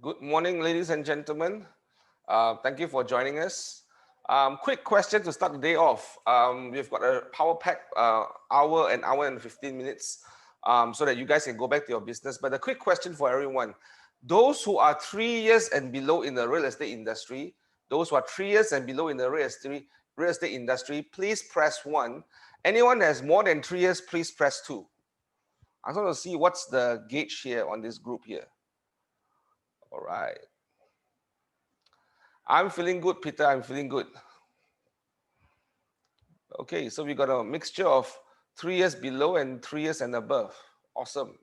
Good morning, ladies and gentlemen. Thank you for joining us. Quick question to start the day off. We've got a power pack hour and 15 minutes so that you guys can go back to your business. But a quick question for everyone. Those who are 3 years and below in the real estate industry, those who are 3 years and below in the real estate industry, please press 1. Anyone that has more than 3 years, please press 2. I just want to see what's the gauge here on this group here. All right. I'm feeling good, Peter. I'm feeling good. Okay, so we got a mixture of 3 years below and 3 years and above. Awesome.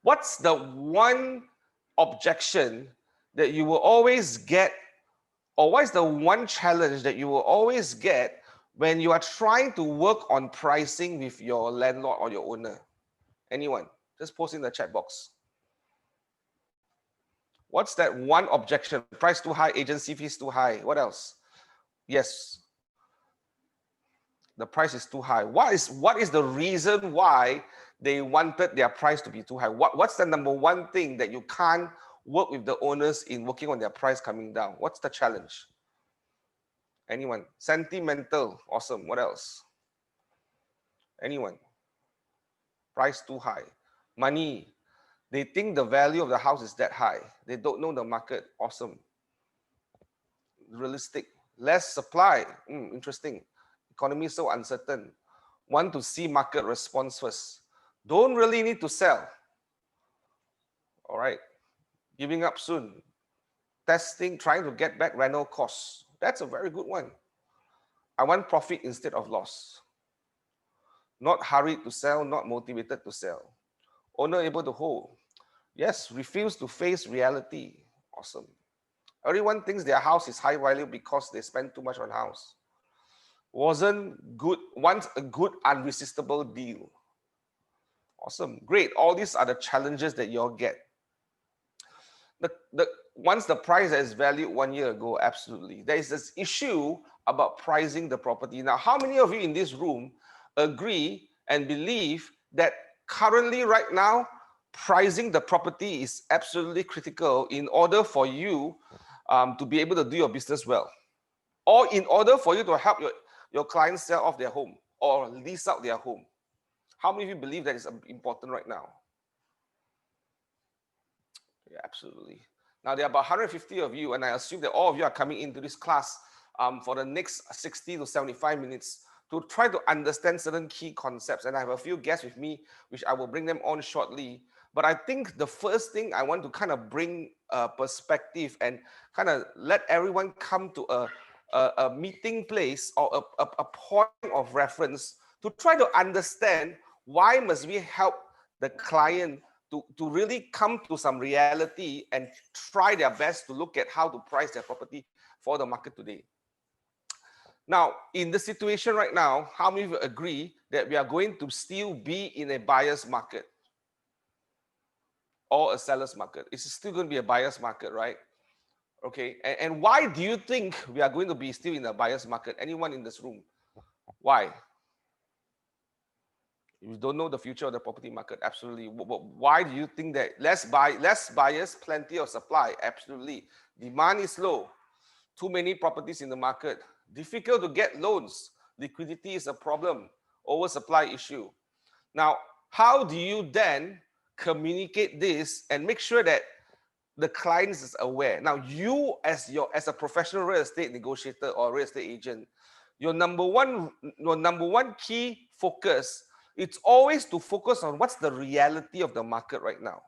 What's the one objection that you will always get, or what is the one challenge that you will always get when you are trying to work on pricing with your landlord or your owner? Anyone? Just post in the chat box. What's that one objection? Price too high, agency fees too high. What else? Yes. The price is too high. What is the reason why they wanted their price to be too high? What's the number one thing that you can't work with the owners in working on their price coming down? What's the challenge? Anyone? Sentimental. Awesome. What else? Anyone? Price too high. Money. They think the value of the house is that high. They don't know the market. Awesome. Realistic. Less supply. Interesting. Economy is so uncertain. Want to see market response first. Don't really need to sell. All right. Giving up soon. Testing, trying to get back rental costs. That's a very good one. I want profit instead of loss. Not hurried to sell, not motivated to sell. Owner able to hold. Yes, refuse to face reality. Awesome. Everyone thinks their house is high value because they spend too much on house. Wasn't good, once a good unresistible deal. Awesome, great. All these are the challenges that you'll get. Once the price is valued 1 year ago, absolutely. There is this issue about pricing the property. Now, how many of you in this room agree and believe that currently right now, pricing the property is absolutely critical in order for you to be able to do your business well, or in order for you to help your clients sell off their home or lease out their home? How many of you believe that is important right now? Yeah, absolutely. Now, there are about 150 of you, and I assume that all of you are coming into this class for the next 60 to 75 minutes to try to understand certain key concepts. And I have a few guests with me, which I will bring them on shortly. But I think the first thing I want to kind of bring perspective and kind of let everyone come to a meeting place or a point of reference to try to understand why must we help the client to really come to some reality and try their best to look at how to price their property for the market today. Now, in the situation right now, how many of you agree that we are going to still be in a buyer's market or a seller's market? It's still going to be a buyer's market, right? Okay, and why do you think we are going to be still in a buyer's market? Anyone in this room? Why? You don't know the future of the property market, absolutely. Why do you think that? Less buyers, plenty of supply, absolutely. Demand is low, too many properties in the market, difficult to get loans, liquidity is a problem, oversupply issue. Now, how do you then communicate this and make sure that the client is aware? Now, you as a professional real estate negotiator or real estate agent, your number one key focus, it's always to focus on what's the reality of the market right now.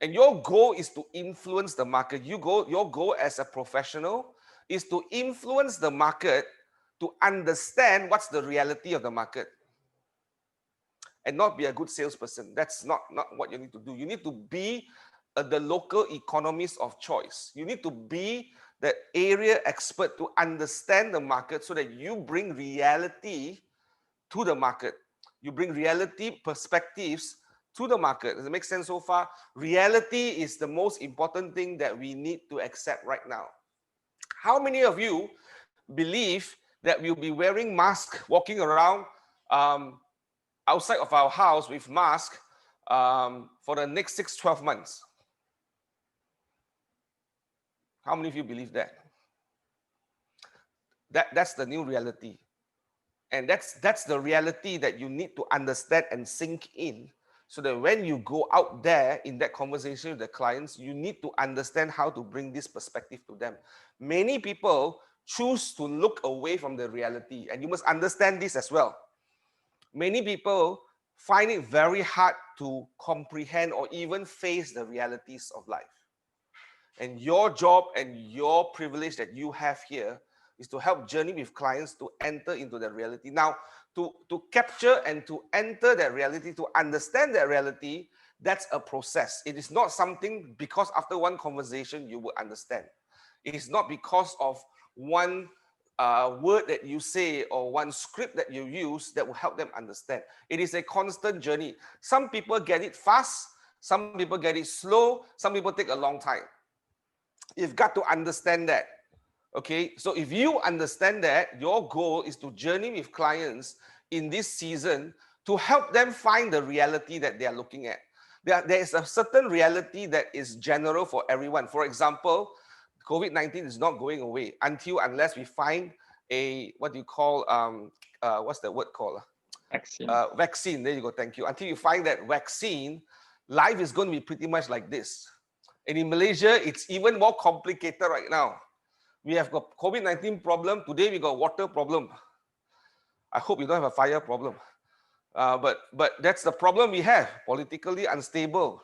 And your goal is to influence the market. Your goal as a professional is to influence the market to understand what's the reality of the market and not be a good salesperson. That's not what you need to do. You need to be the local economist of choice. You need to be the area expert to understand the market so that you bring reality to the market. You bring reality perspectives to the market. Does it make sense so far? Reality is the most important thing that we need to accept right now. How many of you believe that we'll be wearing masks, walking around outside of our house with masks for the next 6-12 months? How many of you believe that? That's the new reality. And that's the reality that you need to understand and sink in, so that when you go out there in that conversation with the clients, you need to understand how to bring this perspective to them. Many people choose to look away from the reality, and you must understand this as well. Many people find it very hard to comprehend or even face the realities of life. And your job and your privilege that you have here is to help journey with clients to enter into that reality. Now, to capture and to enter that reality, to understand that reality, that's a process. It is not something because after one conversation you will understand. It is not because of one word that you say or one script that you use that will help them understand. It is a constant journey. Some people get it fast, some people get it slow, some people take a long time. You've got to understand that. Okay, so if you understand that, your goal is to journey with clients in this season to help them find the reality that they are looking at. There is a certain reality that is general for everyone. For example, COVID-19 is not going away unless we find a, what do you call, what's the word called? Vaccine. Vaccine, there you go, thank you. Until you find that vaccine, life is going to be pretty much like this. And in Malaysia, it's even more complicated right now. We have got COVID-19 problem. Today we got water problem. I hope you don't have a fire problem. But that's the problem we have. Politically unstable.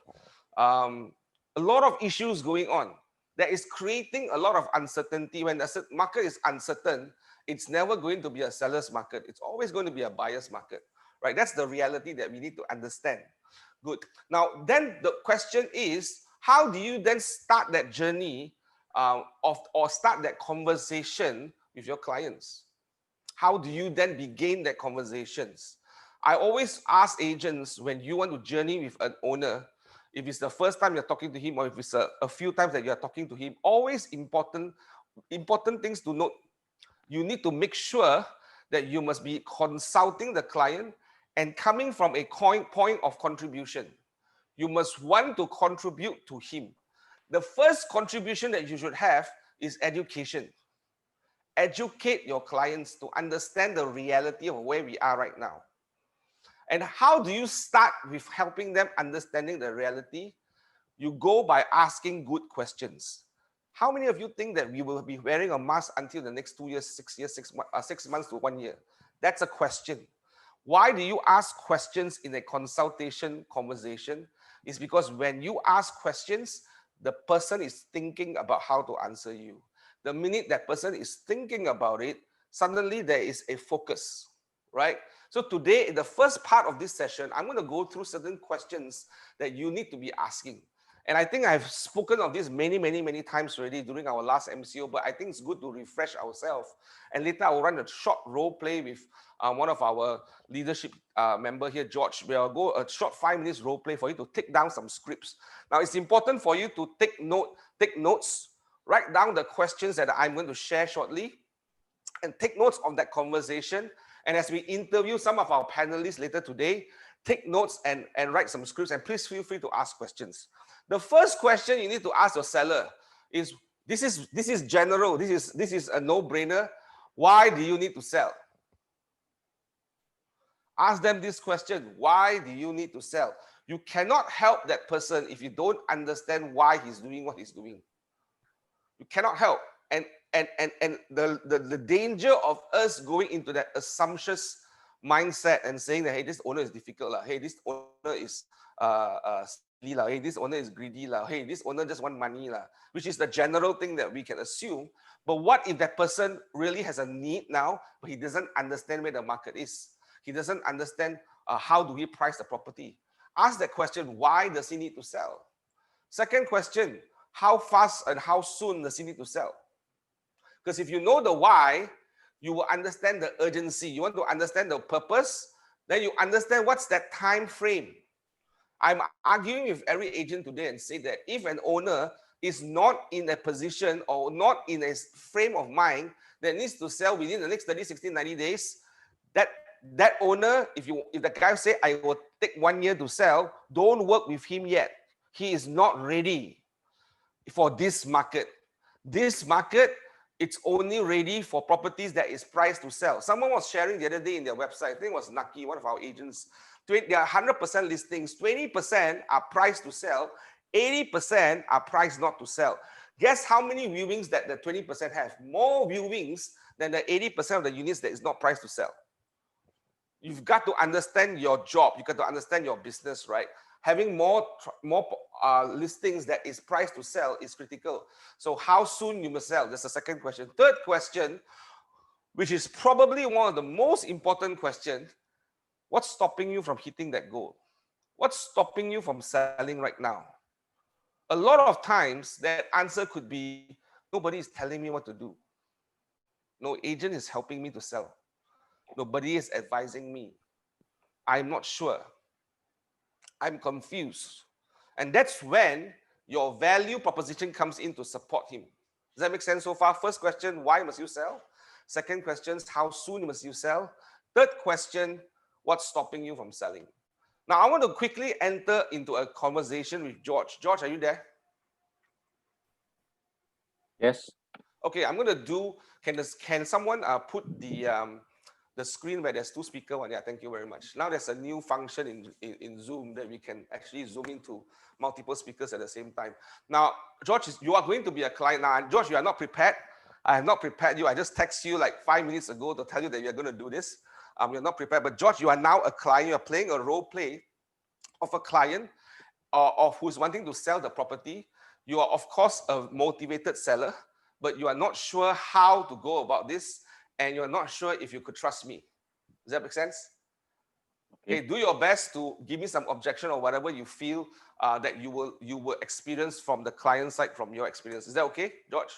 A lot of issues going on. That is creating a lot of uncertainty. When the market is uncertain, it's never going to be a seller's market. It's always going to be a buyer's market. Right? That's the reality that we need to understand. Good. Now, then the question is, how do you then start that journey or start that conversation with your clients? How do you then begin that conversations? I always ask agents, when you want to journey with an owner, if it's the first time you're talking to him or if it's a few times that you're talking to him, always important things to note. You need to make sure that you must be consulting the client and coming from a point of contribution. You must want to contribute to him. The first contribution that you should have is education. Educate your clients to understand the reality of where we are right now. And how do you start with helping them understanding the reality? You go by asking good questions. How many of you think that we will be wearing a mask until the next 2 years, 6 years, 6 months to 1 year? That's a question. Why do you ask questions in a consultation conversation? It's because when you ask questions, the person is thinking about how to answer you. The minute that person is thinking about it, suddenly there is a focus, right? So today, in the first part of this session, I'm going to go through certain questions that you need to be asking. And I think I've spoken of this many times already during our last MCO, but I think it's good to refresh ourselves. And later I will run a short role play with one of our leadership member here, George. We'll go a short 5 minutes role play for you to take down some scripts. Now, it's important for you to take notes, write down the questions that I'm going to share shortly, and take notes of that conversation. And as we interview some of our panelists later today, take notes and write some scripts, and please feel free to ask questions. The first question you need to ask your seller is, this is general, this is a no-brainer. Why do you need to sell? Ask them this question, why do you need to sell? You cannot help that person if you don't understand why he's doing what he's doing. You cannot help. And the danger of us going into that assumptions mindset and saying that, hey, this owner is difficult, hey, this owner is hey, this owner is greedy, hey, this owner just want money, which is the general thing that we can assume. But what if that person really has a need now, but he doesn't understand where the market is? He doesn't understand how do we price the property? Ask that question, why does he need to sell? Second question, how fast and how soon does he need to sell? Because if you know the why, you will understand the urgency. You want to understand the purpose, then you understand what's that time frame. I'm arguing with every agent today and say that if an owner is not in a position or not in a frame of mind that needs to sell within the next 30, 60, 90 days, that owner, if the guy say, I will take 1 year to sell, don't work with him yet. He is not ready for this market. This market, it's only ready for properties that is priced to sell. Someone was sharing the other day in their website, I think it was Naki, one of our agents. There are 100% listings, 20% are priced to sell, 80% are priced not to sell. Guess how many viewings that the 20% have? More viewings than the 80% of the units that is not priced to sell. You've got to understand your job. You've got to understand your business, right? Having more listings that is priced to sell is critical. So how soon you must sell? That's the second question. Third question, which is probably one of the most important questions, what's stopping you from hitting that goal? What's stopping you from selling right now? A lot of times that answer could be, nobody is telling me what to do. No agent is helping me to sell. Nobody is advising me. I'm not sure. I'm confused. And that's when your value proposition comes in to support him. Does that make sense so far? First question, why must you sell? Second question, how soon must you sell? Third question, what's stopping you from selling? Now, I want to quickly enter into a conversation with George. George, are you there? Yes. Okay, I'm going to do, can someone put the screen where there's two speakers on? Yeah, thank you very much. Now there's a new function in Zoom that we can actually zoom into multiple speakers at the same time. Now, George, you are going to be a client now. And George, you are not prepared. I have not prepared you. I just texted you like 5 minutes ago to tell you that we are going to do this. You're not prepared. But George, you are now a client. You're playing a role play of a client of who's wanting to sell the property. You are, of course, a motivated seller, but you are not sure how to go about this, and you're not sure if you could trust me. Does that make sense? Okay, do your best to give me some objection or whatever you feel that you will experience from the client side, from your experience. Is that okay, George?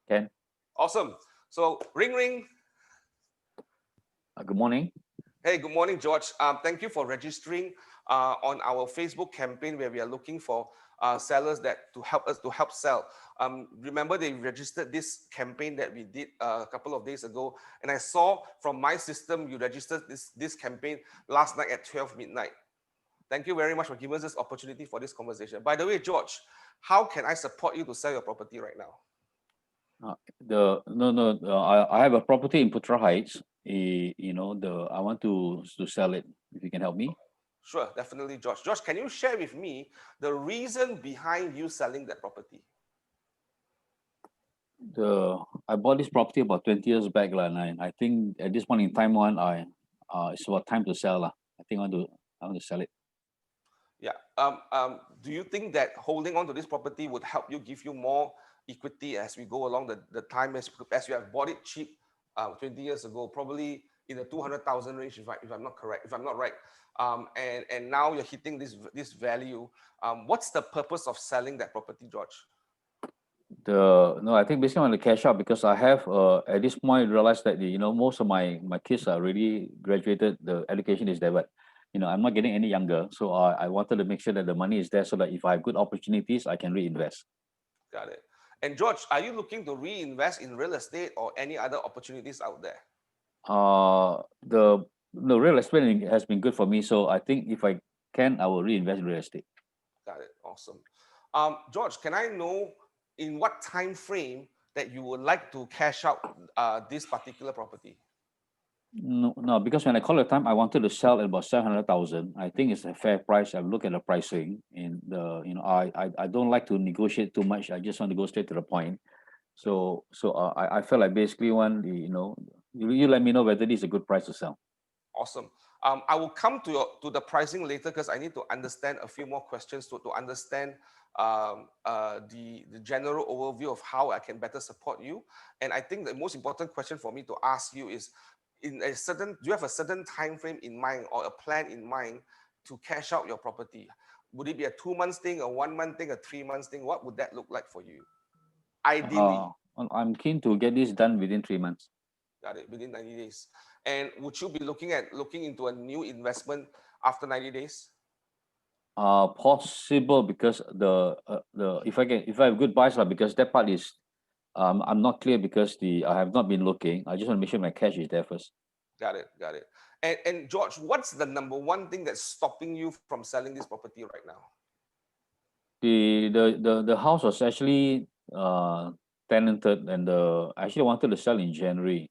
Can. Awesome. So ring ring. Good morning. Hey, good morning, George. Thank you for registering on our Facebook campaign where we are looking for sellers that to help sell. Remember they registered this campaign that we did a couple of days ago, and I saw from my system you registered this campaign last night at 12 midnight. Thank you very much for giving us this opportunity for this conversation. By the way, George, how can I support you to sell your property right now? I have a property in Putra Heights. I want to sell it. If you can help me. Sure, definitely, George. George, can you share with me the reason behind you selling that property? I bought this property about 20 years back, and I think at this point in time, it's about time to sell. I think I want to sell it. Yeah. Do you think that holding on to this property would help you, give you more equity as we go along the time, as you have bought it cheap 20 years ago, probably in the 200,000 range, if I'm not correct, if I'm not right, and now you're hitting this value. What's the purpose of selling that property, George? I think basically I want to cash out because I have at this point realized that most of my kids are already graduated. The education is there, but I'm not getting any younger, so I wanted to make sure that the money is there so that if I have good opportunities, I can reinvest. Got it. And George, are you looking to reinvest in real estate or any other opportunities out there? The real estate has been good for me, so I think if I can, I will reinvest in real estate. Got it. Awesome. George, can I know in what time frame that you would like to cash out this particular property? No, because when I call the time, I wanted to sell at about 700,000. I think it's a fair price. I've looked at the pricing, and I don't like to negotiate too much. I just want to go straight to the point. So I felt like basically you let me know whether this is a good price to sell. Awesome. I will come to the pricing later because I need to understand a few more questions to understand the general overview of how I can better support you. And I think the most important question for me to ask you is, do you have a certain time frame in mind or a plan in mind to cash out your property? Would it be a 2 months thing, a 1 month thing, a 3 months thing? What would that look like for you? Ideally. I'm keen to get this done within 3 months. Got it, within 90 days. And would you be looking into a new investment after 90 days? Possible, because if I have good buys, because that part is I'm not clear because I have not been looking. I just want to make sure my cash is there first. Got it. And George, what's the number one thing that's stopping you from selling this property right now? The house was actually 10 tenanted, and I actually wanted to sell in January,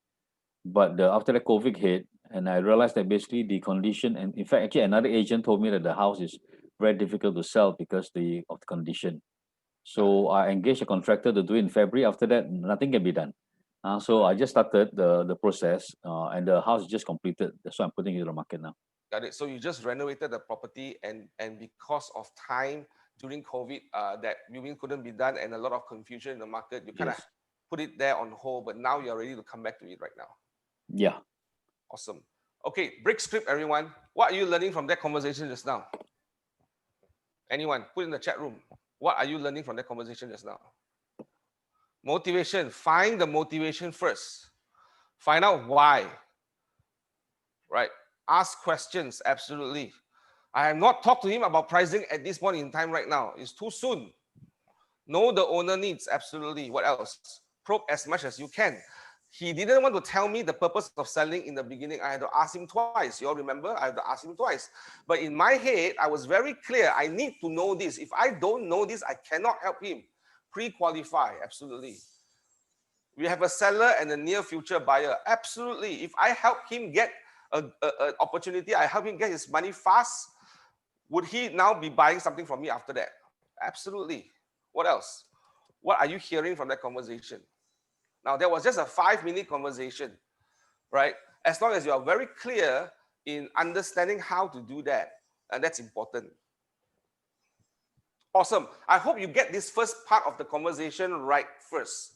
but after the COVID hit, and I realized that basically the condition, and in fact, actually another agent told me that the house is very difficult to sell because of the condition. So I engaged a contractor to do it in February. After that, nothing can be done. So I just started the process, and the house is just completed. That's why I'm putting it on the market now. Got it. So you just renovated the property, and because of time during COVID, that viewing couldn't be done, and a lot of confusion in the market, you kind of Yes. put it there on hold. But now you're ready to come back to it right now. Yeah. Awesome. Okay, break script, everyone. What are you learning from that conversation just now? Anyone, put in the chat room. What are you learning from that conversation just now? Motivation. Find the motivation first. Find out why. Right? Ask questions. Absolutely. I have not talked to him about pricing at this point in time right now. It's too soon. Know the owner needs. Absolutely. What else? Probe as much as you can. He didn't want to tell me the purpose of selling in the beginning. I had to ask him twice. You all remember? I had to ask him twice. But in my head, I was very clear. I need to know this. If I don't know this, I cannot help him. Pre-qualify. Absolutely. We have a seller and a near future buyer. Absolutely. If I help him get an opportunity, I help him get his money fast, would he now be buying something from me after that? Absolutely. What else? What are you hearing from that conversation? Now, there was just a 5-minute conversation, right? As long as you are very clear in understanding how to do that, and that's important. Awesome. I hope you get this first part of the conversation right first.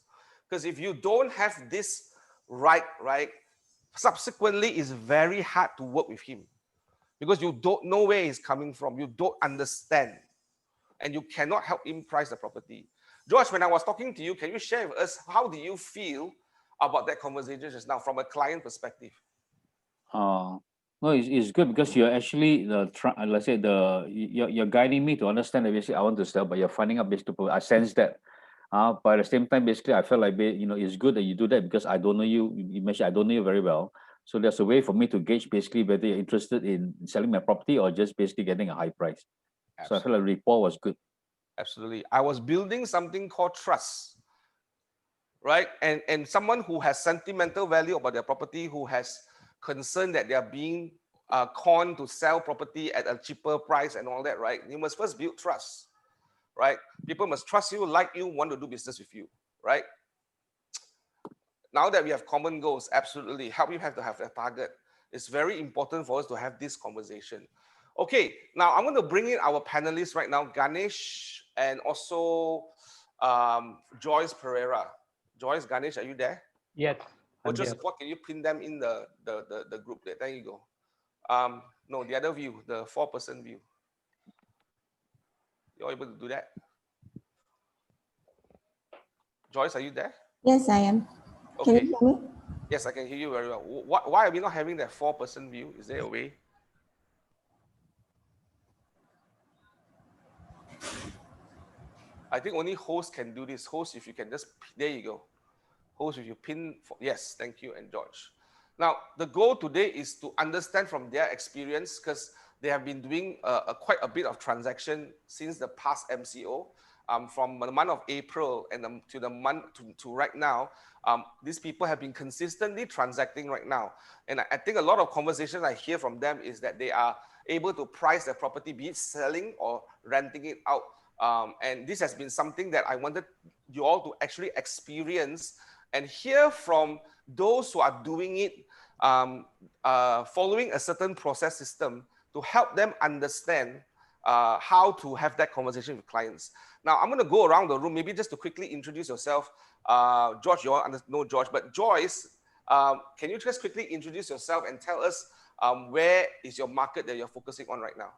Because if you don't have this right, subsequently it's very hard to work with him. Because you don't know where he's coming from. You don't understand. And you cannot help him price the property. George, when I was talking to you, can you share with us how do you feel about that conversation just now from a client perspective? No, it's good because you're actually let's say you're guiding me to understand that basically I want to sell, but you're finding out basically I sense that. But at the same time, basically I feel like it's good that you do that because I don't know you. You mentioned I don't know you very well, so there's a way for me to gauge basically whether you're interested in selling my property or just basically getting a high price. So I feel like the rapport was good. Absolutely. I was building something called trust, right? And someone who has sentimental value about their property, who has concern that they are being conned to sell property at a cheaper price and all that, right? You must first build trust, right? People must trust you, like you, want to do business with you, right? Now that we have common goals, absolutely, help you have to have a target. It's very important for us to have this conversation. Okay, now I'm going to bring in our panelists right now, Ganesh and also Joyce Pereira. Joyce, Ganesh, are you there? Yes. Virtual support, can you pin them in the group there? There you go. No, the other view, the 4-person view. You're able to do that? Joyce, are you there? Yes, I am. Okay. Can you hear me? Yes, I can hear you very well. Why are we not having that 4-person view? Is there a way? I think only host can do this. Host, if you can just, there you go. Host, if you pin, yes, thank you, and George. Now, the goal today is to understand from their experience, because they have been doing quite a bit of transaction since the past MCO. From the month of April and to the month to right now, these people have been consistently transacting right now. And I think a lot of conversations I hear from them is that they are able to price their property, be it selling or renting it out. And this has been something that I wanted you all to actually experience and hear from those who are doing it, following a certain process system to help them understand how to have that conversation with clients. Now, I'm going to go around the room, maybe just to quickly introduce yourself. George, you all know George, but Joyce, can you just quickly introduce yourself and tell us where is your market that you're focusing on right now?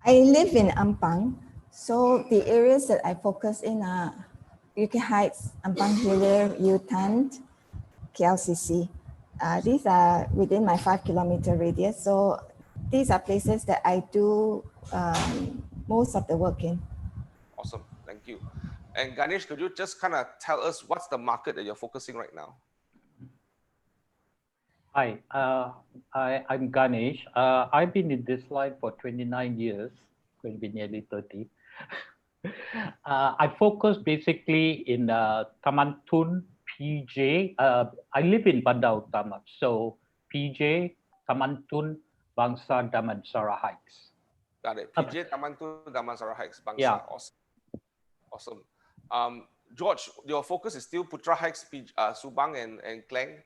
I live in Ampang, so the areas that I focus in are UK Heights, Ampang Hilir, Utant, KLCC. These are within my 5-kilometer radius, so these are places that I do most of the work in. Awesome, thank you. And Ganesh, could you just kind of tell us what's the market that you're focusing right now? Hi, I'm Ganesh. I've been in this line for 29 years, going to be nearly 30. I focus basically in Taman Tun, PJ. I live in Bandar Utama, so PJ, Taman Tun, Bangsa, Damansara Heights. Got it. PJ, Taman Tun, Damansara Heights, Yeah. Bangsa. Awesome. Awesome. George, your focus is still Putra Heights, Subang, and Klang.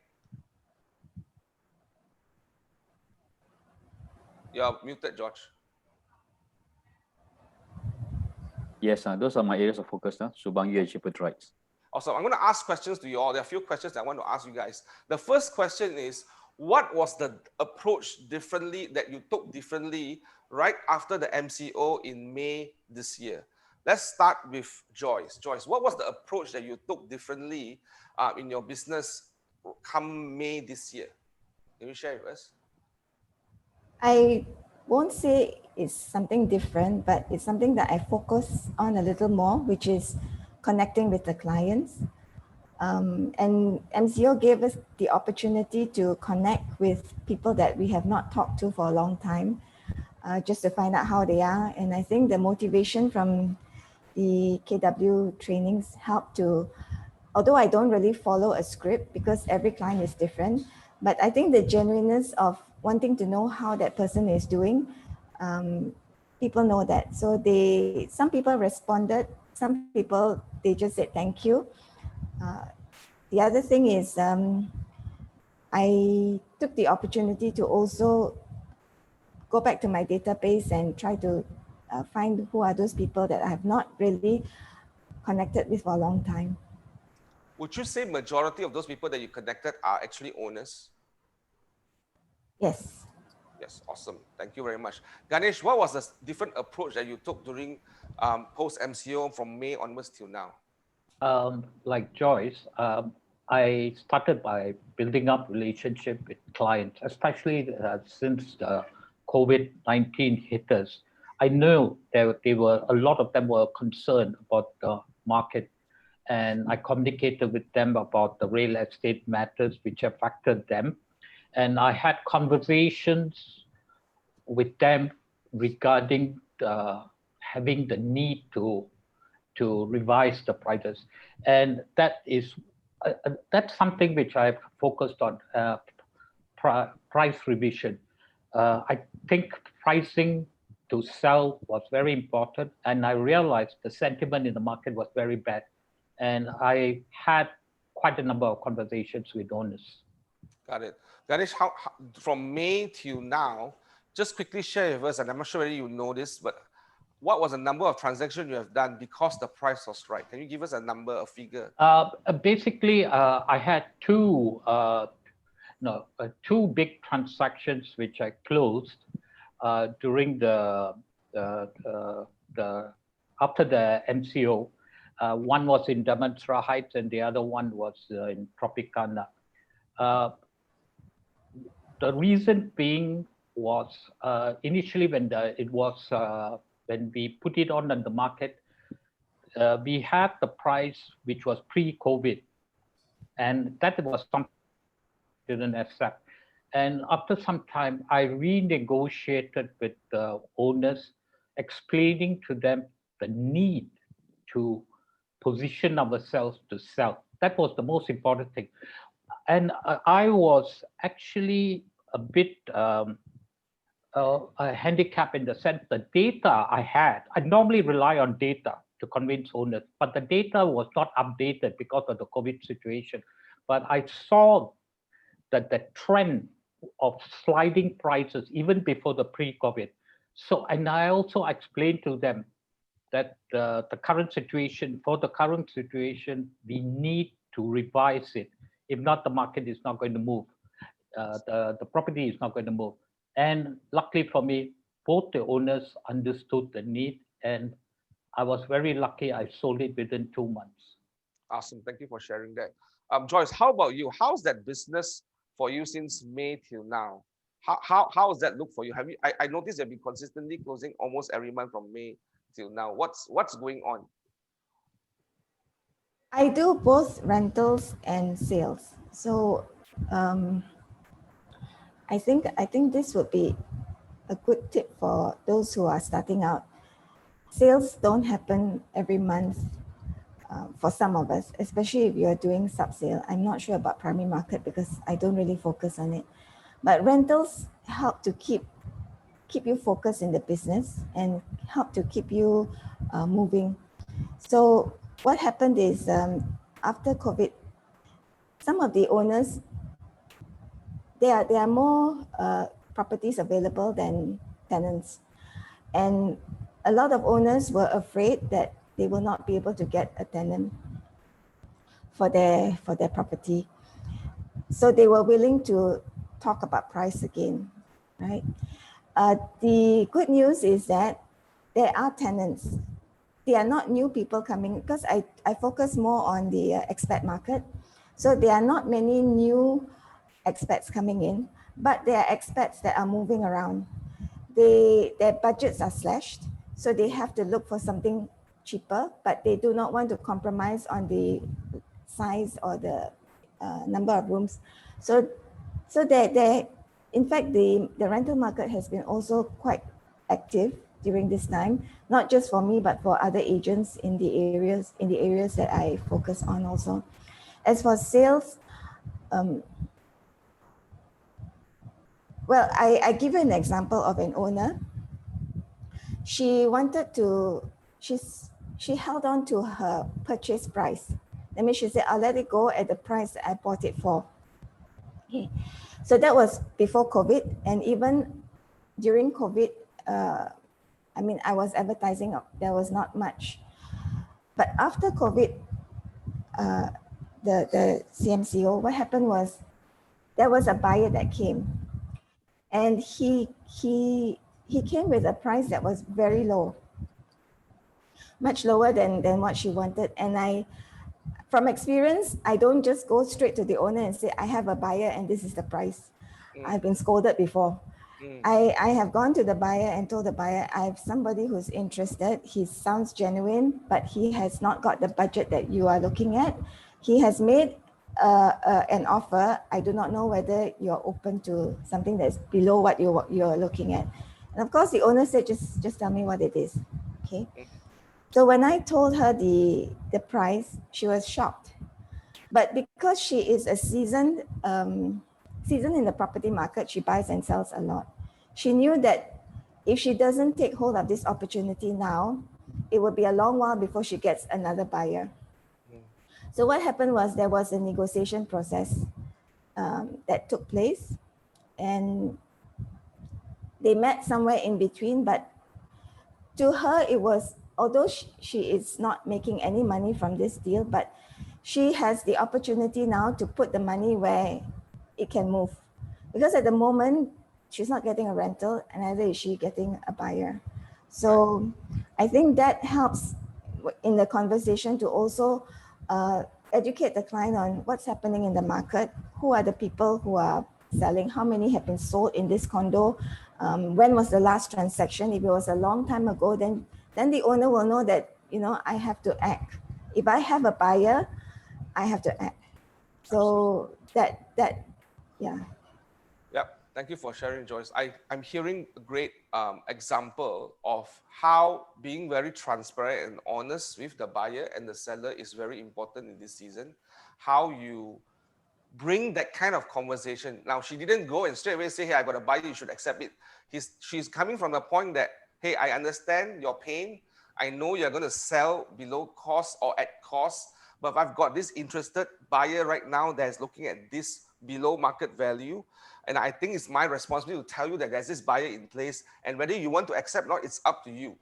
You're muted, George. Yes, those are my areas of focus. Subang, UAG, Putra Heights. Also, I'm going to ask questions to you all. There are a few questions I want to ask you guys. The first question is, what was the approach differently that you took differently right after the MCO in May this year? Let's start with Joyce. Joyce, what was the approach that you took differently in your business come May this year? Can you share with us? I won't say it's something different, but it's something that I focus on a little more, which is connecting with the clients. And MCO gave us the opportunity to connect with people that we have not talked to for a long time, just to find out how they are. And I think the motivation from the KW trainings helped to, although I don't really follow a script because every client is different, but I think the genuineness of wanting to know how that person is doing, people know that. So some people responded, some people, they just said thank you. The other thing is I took the opportunity to also go back to my database and try to find who are those people that I have not really connected with for a long time. Would you say majority of those people that you connected are actually owners? Yes. Yes, awesome. Thank you very much. Ganesh, what was the different approach that you took during post-MCO from May onwards till now? Like Joyce, I started by building up relationship with clients, especially since the COVID-19 hit us. I know they were, a lot of them were concerned about the market, and I communicated with them about the real estate matters which affected them. And I had conversations with them regarding having the need to revise the prices, and that's something which I've focused on, price revision. I think pricing to sell was very important, and I realized the sentiment in the market was very bad, and I had quite a number of conversations with owners. Got it. Ganesh, how from May till now, just quickly share with us, and I'm not sure whether you know this, but what was the number of transactions you have done because the price was right? Can you give us a number, a figure? Basically, I had two big transactions which I closed during the after the MCO. One was in Damansara Heights and the other one was in Tropicana. The reason being was initially when when we put it on the market, we had the price which was pre-COVID, and that was something I didn't accept. And after some time, I renegotiated with the owners, explaining to them the need to position ourselves to sell. That was the most important thing. And I was actually a bit a handicap in the sense the data I had, I normally rely on data to convince owners, but the data was not updated because of the COVID situation. But I saw that the trend of sliding prices even before the pre-COVID. So, and I also explained to them that the current situation, we need to revise it. If not, the market is not going to move. The property is not going to move. And luckily for me, both the owners understood the need, and I was very lucky. I sold it within 2 months. Awesome. Thank you for sharing that. Joyce, how about you? How's that business for you since May till now? How does that look for you? Have you? I noticed you've been consistently closing almost every month from May till now. What's going on? I do both rentals and sales. So I think this would be a good tip for those who are starting out. sales don't happen every month for some of us, especially if you're doing sub-sale. I'm not sure about primary market because I don't really focus on it. But rentals help to keep you focused in the business and help to keep you moving. So what happened is after COVID, some of the owners, there are more properties available than tenants. And a lot of owners were afraid that they will not be able to get a tenant for their property. So they were willing to talk about price again, right? The good news is that there are tenants. They are not new people coming because I focus more on the expat market. So there are not many new expats coming in, but there are expats that are moving around. Their budgets are slashed, so they have to look for something cheaper, but they do not want to compromise on the size or the number of rooms. So in fact, the rental market has been also quite active during this time, not just for me, but for other agents in the areas that I focus on also. As for sales, well, I give you an example of an owner. She wanted to, she held on to her purchase price. That means she said, I'll let it go at the price that I bought it for. Okay. So that was before COVID, and even during COVID, I mean, I was advertising, there was not much. But after COVID, the CMCO, what happened was there was a buyer that came, and he came with a price that was very low, much lower than what she wanted. And from experience, I don't just go straight to the owner and say, I have a buyer and this is the price. I've been scolded before. I have gone to the buyer and told the buyer, I have somebody who's interested. He sounds genuine, but he has not got the budget that you are looking at. He has made an offer. I do not know whether you're open to something that's below what you're looking at. And of course, the owner said, just tell me what it is. Okay. So when I told her the price, she was shocked. But because she is a seasoned in the property market, she buys and sells a lot. She knew that if she doesn't take hold of this opportunity now, it will be a long while before she gets another buyer. So what happened was there was a negotiation process that took place, and they met somewhere in between. But to her, it was, although she is not making any money from this deal, but she has the opportunity now to put the money where it can move. Because at the moment, she's not getting a rental, and neither is she getting a buyer. So I think that helps in the conversation to also educate the client on what's happening in the market, who are the people who are selling, how many have been sold in this condo, when was the last transaction. If it was a long time ago, then the owner will know that, I have to act. If I have a buyer, I have to act. So that yeah. Yep. Thank you for sharing, Joyce. I'm hearing a great example of how being very transparent and honest with the buyer and the seller is very important in this season. How you bring that kind of conversation. Now, she didn't go and straight away say, hey, I got a buyer, you should accept it. She's coming from the point that, hey, I understand your pain. I know you're going to sell below cost or at cost, but if I've got this interested buyer right now that's looking at this below market value, and I think it's my responsibility to tell you that there's this buyer in place, and whether you want to accept or not, it's up to you.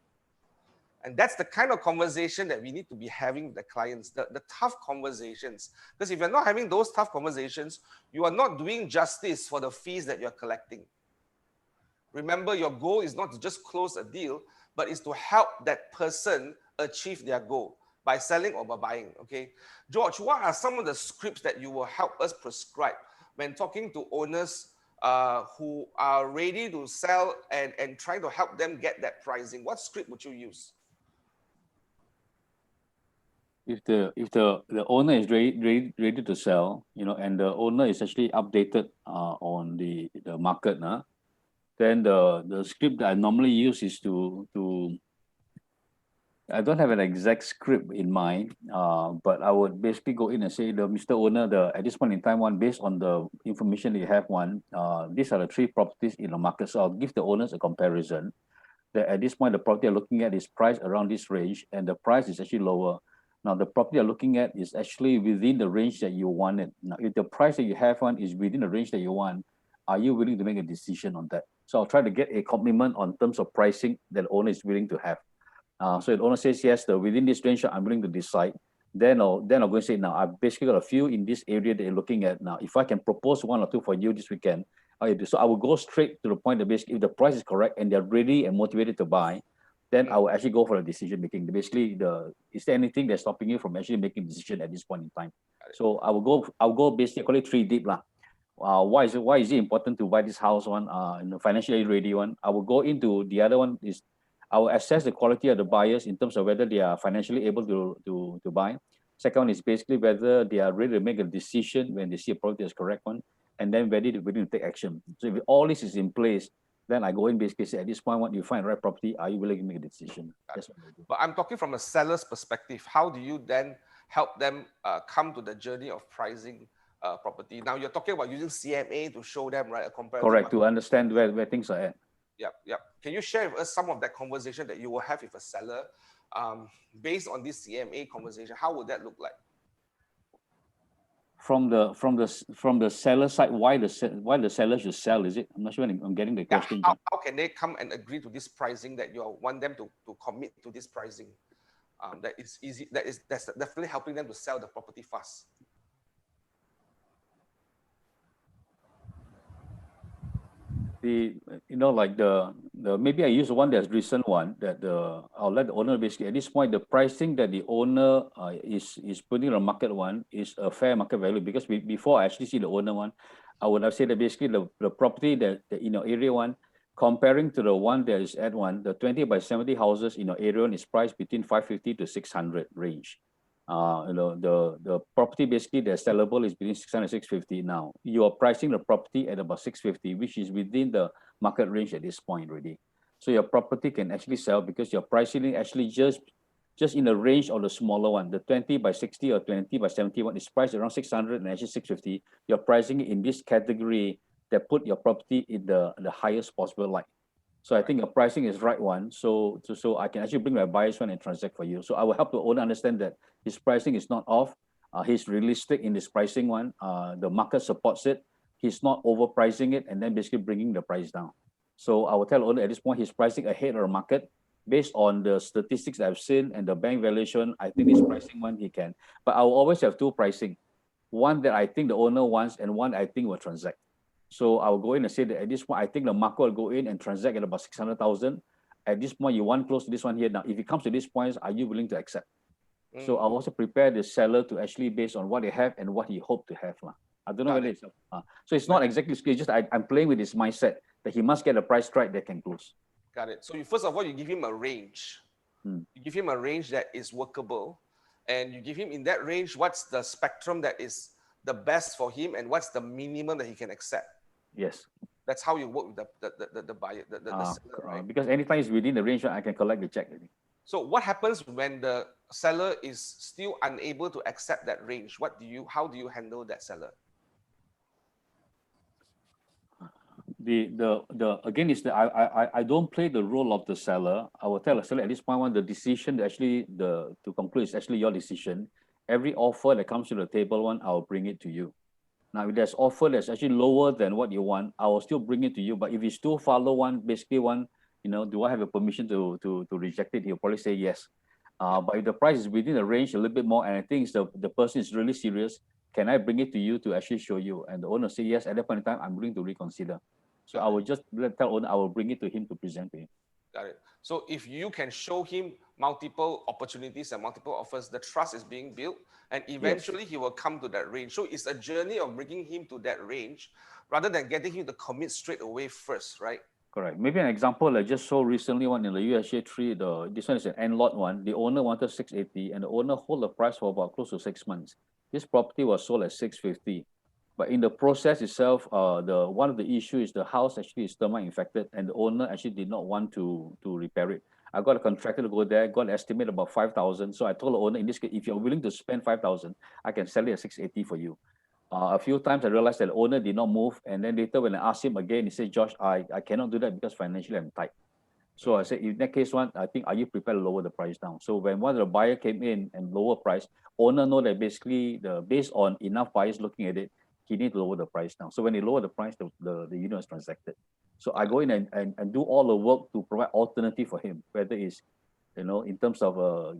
And that's the kind of conversation that we need to be having with the clients, the tough conversations. Because if you're not having those tough conversations, you are not doing justice for the fees that you're collecting. Remember, your goal is not to just close a deal, but is to help that person achieve their goal by selling or by buying, okay? George, what are some of the scripts that you will help us prescribe when talking to owners who are ready to sell and trying to help them get that pricing? What script would you use? If the owner is ready to sell, and the owner is actually updated on the market, then the script that I normally use is to I don't have an exact script in mind, but I would basically go in and say, the Mr. Owner, at this point in time, based on the information that you have, these are the three properties in the market. So I'll give the owners a comparison. That at this point, the property you're looking at is priced around this range, and the price is actually lower. Now, the property you're looking at is actually within the range that you wanted. Now, if the price that you have is within the range that you want, are you willing to make a decision on that? So I'll try to get a commitment on terms of pricing that the owner is willing to have. So if the owner says yes, within this range, I'm willing to decide. Then I'll go and say, now I've basically got a few in this area that you're looking at. Now, if I can propose one or two for you this weekend, so I will go straight to the point that basically, if the price is correct and they're ready and motivated to buy, then I will actually go for the decision making. Basically, is there anything that's stopping you from actually making a decision at this point in time? So I'll go basically, call it 3 deep lah. Why is it important to buy this house one? In the financially ready one, I will go into the other one is I will assess the quality of the buyers in terms of whether they are financially able to buy. Second one is basically whether they are ready to make a decision when they see a property as correct one, and then ready to take action. So if all this is in place, then I go in basically say, at this point, when you find the right property, are you willing to make a decision? That's what I do. But I'm talking from a seller's perspective. How do you then help them come to the journey of pricing property? Now you're talking about using CMA to show them, right, a comparative Correct, market. to understand where things are at. Yep. Can you share with us some of that conversation that you will have with a seller based on this CMA conversation? How would that look like? From the seller side, why the seller should sell? Is it? I'm not sure I'm getting the question. How can they come and agree to this pricing that you want them to commit to this pricing? That is easy. That's definitely helping them to sell the property fast. Like maybe I use one that's recent one that I'll let the owner basically at this point the pricing that the owner is putting on the market one is a fair market value, because before I actually see the owner one, I would have said that basically the property that area one, comparing to the one that is at one, the 20 by 70 houses in area one is priced between 550 to 600 range. The property basically that's sellable is between 600 and 650 now. You are pricing the property at about 650, which is within the market range at this point already. So your property can actually sell because your pricing actually just in the range of the smaller one. The 20 by 60 or 20 by 70 one is priced around 600 and actually 650. You're pricing it in this category that put your property in the highest possible light. So I think your pricing is right one. So I can actually bring my buyers one and transact for you. So I will help the owner understand that his pricing is not off. He's realistic in this pricing one. The market supports it. He's not overpricing it and then basically bringing the price down. So I will tell the owner at this point he's pricing ahead of the market based on the statistics I've seen and the bank valuation. I think this pricing one he can. But I will always have two pricing. One that I think the owner wants and one I think will transact. So I will go in and say that at this point, I think the market will go in and transact at about 600,000. At this point, you want close to this one here. Now, if it comes to these points, are you willing to accept? So I'll also prepare the seller to actually based on what they have and what he hoped to have. I don't know whether it's, so it's not exactly, it's just I'm playing with his mindset that he must get a price right that can close. Got it. So first of all, you give him a range. You give him a range that is workable, and you give him in that range, what's the spectrum that is the best for him and what's the minimum that he can accept. Yes. That's how you work with the buyer, the seller, right? Because anytime it's within the range, I can collect the check. So what happens when the seller is still unable to accept that range? How do you handle that seller? Again is that I don't play the role of the seller. I will tell the seller at this point the decision to conclude is actually your decision. Every offer that comes to the table I'll bring it to you. Now, if there's offer that's actually lower than what you want, I will still bring it to you. But if it's too far low do I have a permission to reject it? He'll probably say yes. But if the price is within the range a little bit more, and I think the person is really serious, can I bring it to you to actually show you? And the owner say yes. At that point in time, I'm willing to reconsider. So I will just tell owner I will bring it to him to present to him. Got it. So if you can show him multiple opportunities and multiple offers, the trust is being built, and eventually he will come to that range. So it's a journey of bringing him to that range rather than getting him to commit straight away first, right? Correct. Maybe an example I just saw recently one in the USA 3, this one is an end lot one. The owner wanted 680 and the owner hold the price for about close to 6 months. This property was sold at 650. But in the process itself, one of the issues is the house actually is termite infected and the owner actually did not want to repair it. I got a contractor to go there, got an estimate about 5,000. So I told the owner, in this case, if you're willing to spend 5,000, I can sell it at 680 for you. A few times I realized that the owner did not move. And then later when I asked him again, he said, Josh, I cannot do that because financially I'm tight. So I said, in that case, one, I think, are you prepared to lower the price down? So when one of the buyer came in and lower price, owner know that basically based on enough buyers looking at it, he need to lower the price down. So when he lower the price, the unit is transacted. So I go in and do all the work to provide alternative for him, whether it's, in terms of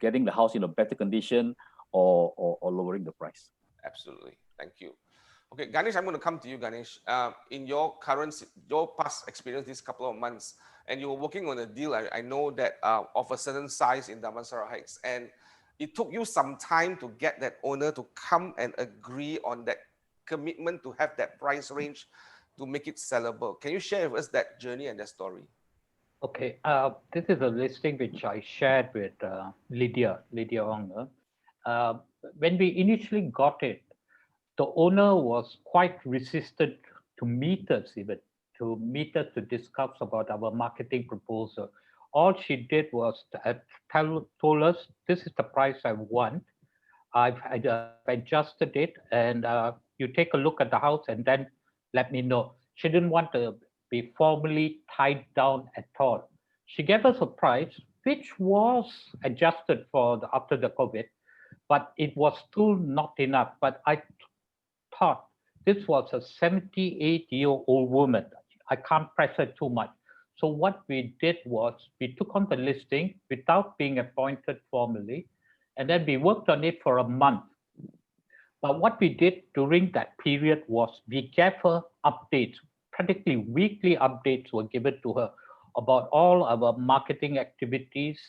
getting the house in a better condition or lowering the price. Absolutely. Thank you. Okay, Ganesh, I'm going to come to you, Ganesh. In your past experience, these couple of months, and you were working on a deal, I know that of a certain size in Damansara Heights, and it took you some time to get that owner to come and agree on that commitment to have that price range to make it sellable. Can you share with us that journey and that story? Okay, this is a listing which I shared with Lydia Ong. When we initially got it, the owner was quite resistant to meet us to discuss about our marketing proposal. All she did was told us, this is the price I want. I've adjusted it, and you take a look at the house and then let me know. She didn't want to be formally tied down at all. She gave us a price which was adjusted after the COVID, but it was still not enough. But I thought this was a 78-year-old woman. I can't press her too much. So what we did was we took on the listing without being appointed formally, and then we worked on it for a month. But what we did during that period was we gave her updates, practically weekly updates were given to her about all our marketing activities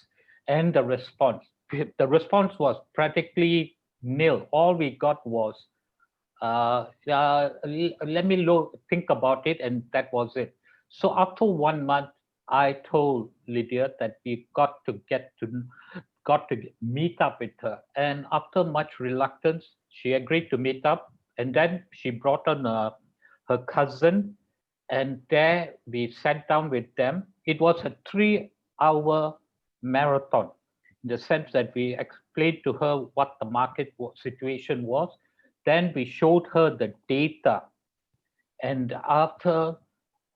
and the response. The response was practically nil. All we got was, let me think about it, and that was it. So after 1 month, I told Lydia that we got to meet up with her. And after much reluctance, she agreed to meet up. And then she brought on her cousin, and there we sat down with them. It was a 3-hour marathon, in the sense that we explained to her what the market situation was. Then we showed her the data. And after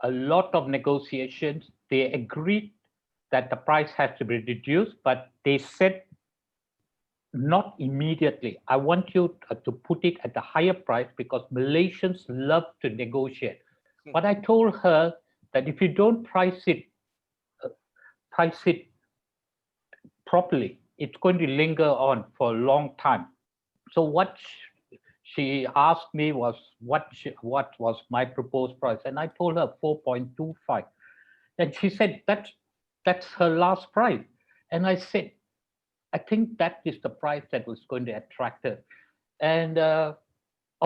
a lot of negotiations, they agreed that the price has to be reduced, but they said not immediately. I want you to put it at the higher price because Malaysians love to negotiate. But I told her that if you don't price it properly, it's going to linger on for a long time. So what she asked me was what was my proposed price, and I told her 4.25, and she said that's her last price, and I said I think that is the price that was going to attract her, and of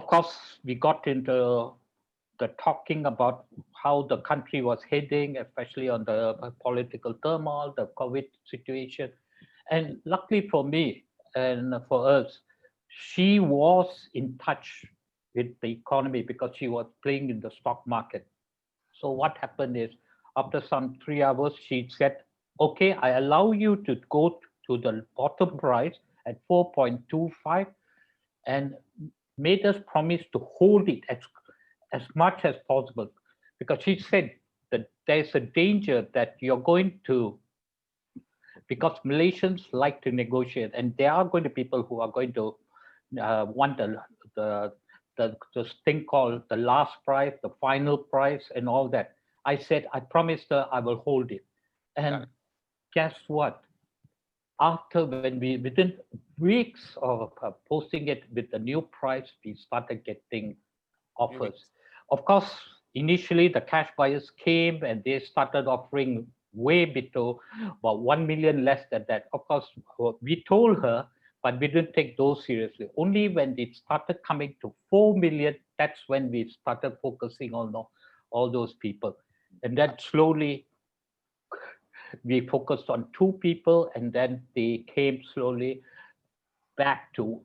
course we got into the talking about how the country was heading, especially on the political turmoil, the COVID situation, and luckily for me and for us, she was in touch with the economy because she was playing in the stock market. So what happened is, after some 3 hours, she said, okay, I allow you to go to the bottom price at 4.25 and made us promise to hold it as much as possible. Because she said that there's a danger that you're going to, because Malaysians like to negotiate, and there are going to be people who are going to want the thing called the last price, the final price, and all that. I said, I promised her I will hold it. And guess what? After within weeks of posting it with the new price, we started getting offers. Of course, initially the cash buyers came and they started offering way below, about 1 million less than that. Of course, we told her, but we didn't take those seriously. Only when it started coming to 4 million, that's when we started focusing on all those people. And then slowly we focused on 2 people, and then they came slowly back to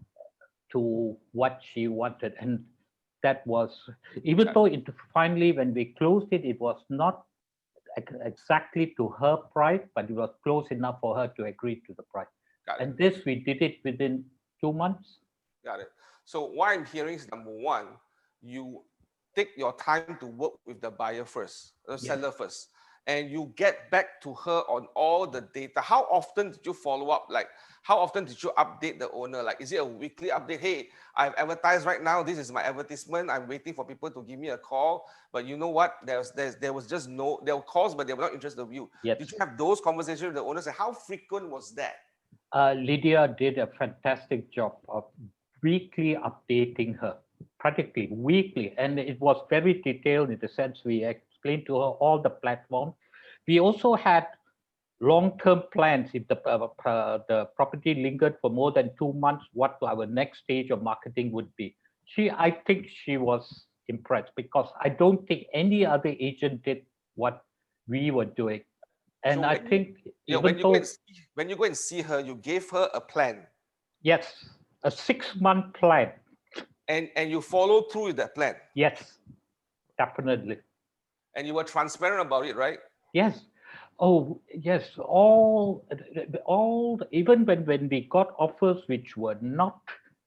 what she wanted. And that was, even though finally when we closed it, it was not exactly to her price, but it was close enough for her to agree to the price. Got it. And this, we did it within 2 months. Got it. So what I'm hearing is, number one, you take your time to work with the buyer first, the seller first, and you get back to her on all the data. How often did you follow up? Like, how often did you update the owner? Like, is it a weekly update? Hey, I've advertised right now. This is my advertisement. I'm waiting for people to give me a call. But you know what? There was just no, there were calls, but they were not interested in you. Yes. Did you have those conversations with the owners? And how frequent was that? Lydia did a fantastic job of weekly updating her, practically weekly. And it was very detailed in the sense we explained to her all the platforms. We also had long-term plans. If the property lingered for more than 2 months, what our next stage of marketing would be. I think she was impressed, because I don't think any other agent did what we were doing. And So I when think Yeah, even though, when you go and see her, you gave her a plan, yes, a 6-month plan. and you follow through with that plan, Yes, definitely. and you were transparent about it, right? Yes. Oh, yes. Even when we got offers which were not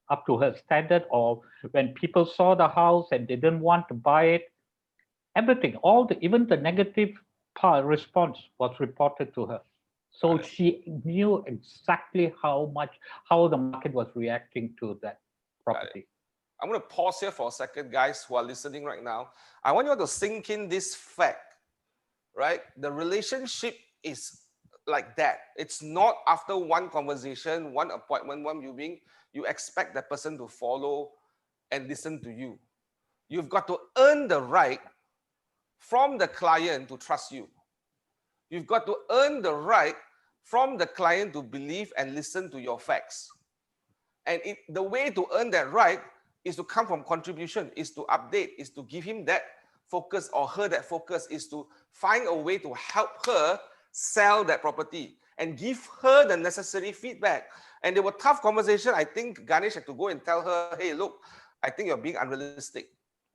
up to her standard, or when people saw the house and they didn't want to buy it, everything, even the negative response was reported to her. So Got it. she knew exactly how the market was reacting to that property. I'm going to pause here for a second, guys who are listening right now. I want you all to sink in this fact, right? The relationship is like that. It's not after one conversation, one appointment, one viewing, you expect that person to follow and listen to you. You've got to earn the right from the client to trust you. You've got to earn the right from the client to believe and listen to your facts. And the way to earn that right is to come from contribution, is to update, is to give him that focus or her that focus, is to find a way to help her sell that property and give her the necessary feedback. And there were tough conversations. I think Ganesh had to go and tell her, hey, look, I think you're being unrealistic.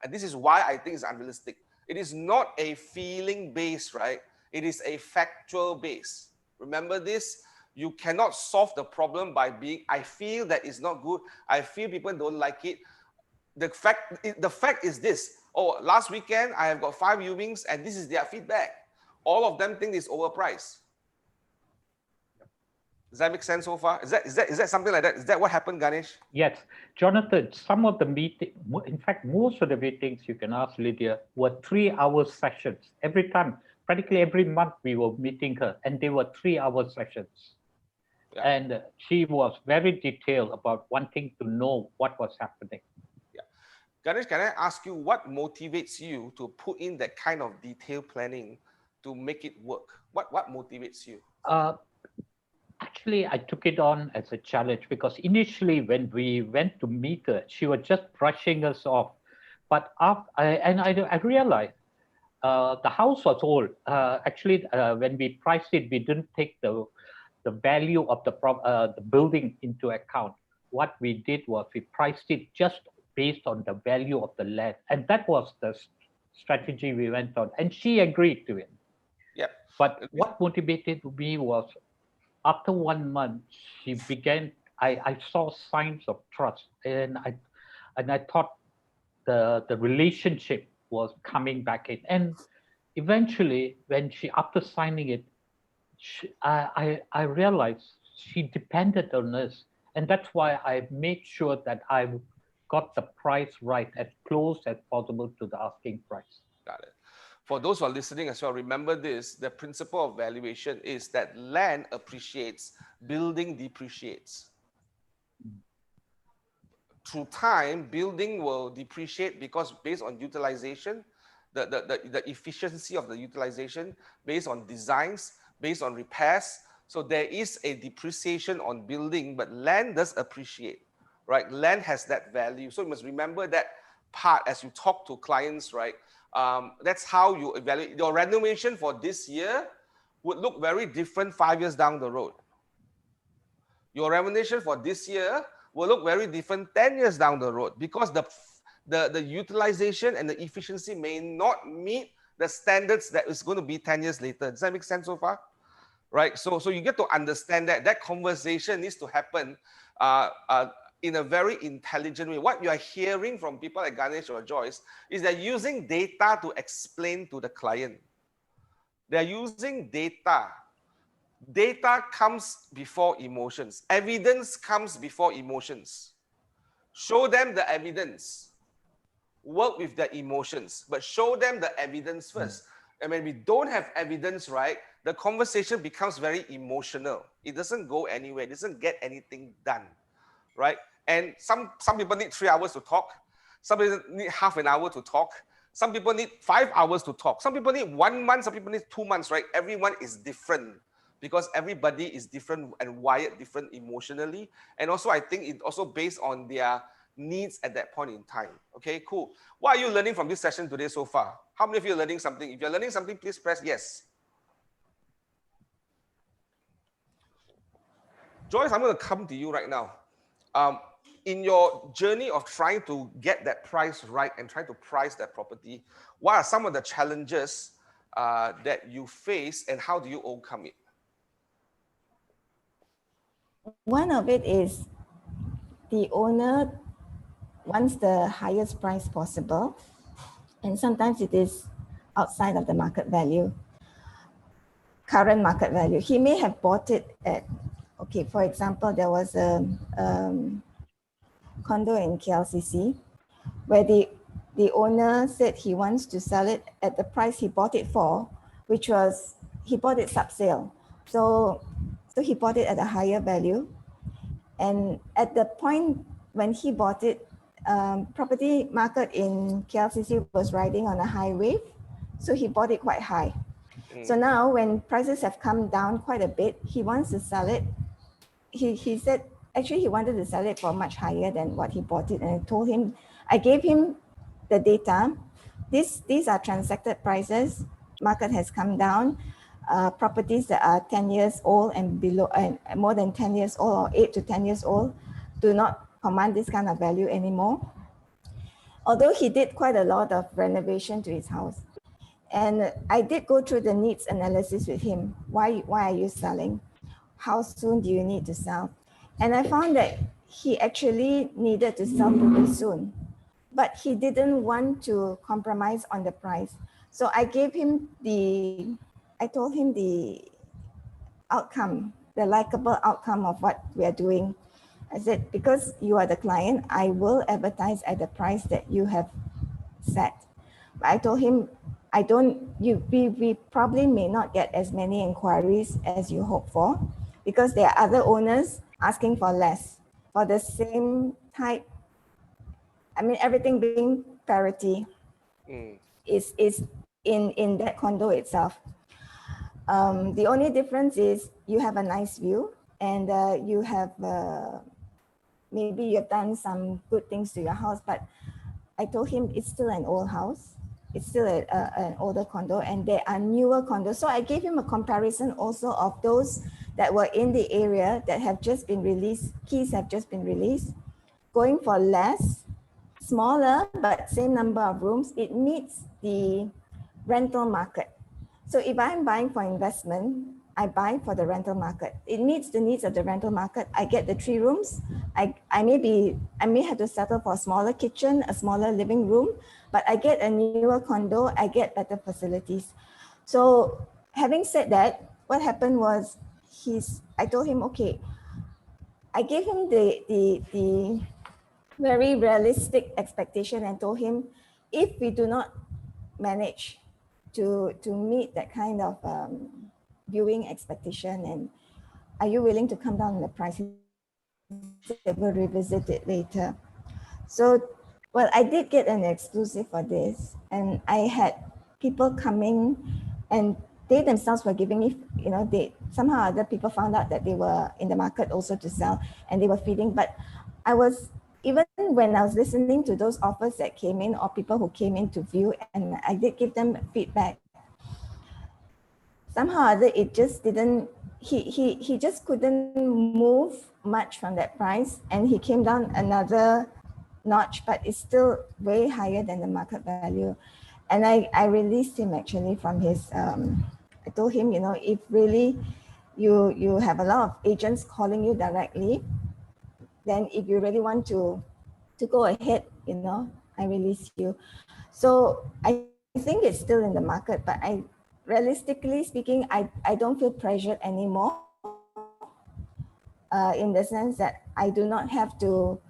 And this is why I think it's unrealistic. It is not a feeling based, right? It is a factual base. Remember this? You cannot solve the problem by being, I feel that it's not good. I feel people don't like it. The fact is this. Oh, last weekend, I have got 5 viewings and this is their feedback. All of them think it's overpriced. Does that make sense so far? Is that something like that? Is that what happened, Ganesh? Yes, Jonathan, some of the meetings, in fact, most of the meetings, you can ask Lydia, were 3-hour sessions. Every time, practically every month, we were meeting her, and they were 3-hour sessions. Yeah. And she was very detailed about wanting to know what was happening. Yeah. Ganesh, can I ask you, what motivates you to put in that kind of detailed planning to make it work? What motivates you? Actually, I took it on as a challenge, because initially when we went to meet her, she was just brushing us off. But I realized the house was old. Actually, when we priced it, we didn't take the value of the building into account. What we did was we priced it just based on the value of the land. And that was the strategy we went on. And she agreed to it. Yeah. But what motivated me was, after 1 month, she began, I saw signs of trust, and I thought the relationship was coming back in. And eventually, after signing it, I realized she depended on us. And that's why I made sure that I got the price right, as close as possible to the asking price. Got it. For those who are listening as well, remember this, the principle of valuation is that land appreciates, building depreciates. Through time, building will depreciate because based on utilization, the efficiency of the utilization, based on designs, based on repairs. So there is a depreciation on building, but land does appreciate, right? Land has that value. So you must remember that part as you talk to clients, right? That's how you evaluate. Your renovation for this year would look very different 5 years down the road. Your renovation for this year will look very different 10 years down the road, because the utilization and the efficiency may not meet the standards that is going to be 10 years later. Does that make sense so far? Right? So you get to understand that conversation needs to happen in a very intelligent way. What you are hearing from people like Ganesh or Joyce is they're using data to explain to the client. They're using data. Data comes before emotions. Evidence comes before emotions. Show them the evidence. Work with the emotions, but show them the evidence first. And when we don't have evidence, right, the conversation becomes very emotional. It doesn't go anywhere. It doesn't get anything done, right? And some people need 3 hours to talk. Some people need half an hour to talk. Some people need 5 hours to talk. Some people need 1 month. Some people need 2 months, right? Everyone is different because everybody is different and wired different emotionally. And also, I think it's also based on their needs at that point in time. Okay, cool. What are you learning from this session today so far? How many of you are learning something? If you're learning something, please press yes. Joyce, I'm going to come to you right now. In your journey of trying to get that price right and trying to price that property, what are some of the challenges that you face and how do you overcome it? One of it is the owner wants the highest price possible, and sometimes it is outside of the market value, current market value. He may have bought it at, okay, for example, there was a condo in KLCC where the owner said he wants to sell it at the price he bought it for, which was, he bought it sub-sale. So he bought it at a higher value. And at the point when he bought it, property market in KLCC was riding on a high wave. So he bought it quite high. So now when prices have come down quite a bit, he wants to sell it. He said, actually he wanted to sell it for much higher than what he bought it. And I told him, I gave him the data. These are transacted prices. Market has come down. Properties that are 10 years old and below, and more than 10 years old or 8 to 10 years old do not command this kind of value anymore. Although he did quite a lot of renovation to his house. And I did go through the needs analysis with him. Why are you selling? How soon do you need to sell? And I found that he actually needed to sell pretty soon, but he didn't want to compromise on the price. So I gave him I told him the outcome, the likable outcome of what we are doing. I said, because you are the client, I will advertise at the price that you have set. But I told him, we probably may not get as many inquiries as you hope for, because there are other owners asking for less for the same type. I mean, everything being parity is in that condo itself. The only difference is you have a nice view, and you have maybe you have done some good things to your house, but I told him it's still an old house. It's still an older condo, and there are newer condos. So I gave him a comparison also of those that were in the area that have just been released, keys have just been released, going for less, smaller, but same number of rooms. It meets the rental market. So if I'm buying for investment, I buy for the rental market. It meets the needs of the rental market. I get the 3 rooms. I may have to settle for a smaller kitchen, a smaller living room, but I get a newer condo, I get better facilities. So having said that, what happened was I told him, okay, I gave him the very realistic expectation and told him, if we do not manage to meet that kind of viewing expectation, and are you willing to come down in the price? We'll revisit it later. So, well, I did get an exclusive for this, and I had people coming, and they themselves were giving me, somehow other people found out that they were in the market also to sell, and they were feeding. But even when I was listening to those offers that came in, or people who came in to view, and I did give them feedback, somehow or other it just didn't, he just couldn't move much from that price, and he came down another notch, but it's still way higher than the market value. And I released him actually from his, I told him, you know, if really you have a lot of agents calling you directly, then if you really want to go ahead, you know, I release you. So I think it's still in the market, but realistically speaking, I don't feel pressured anymore, in the sense that I do not have to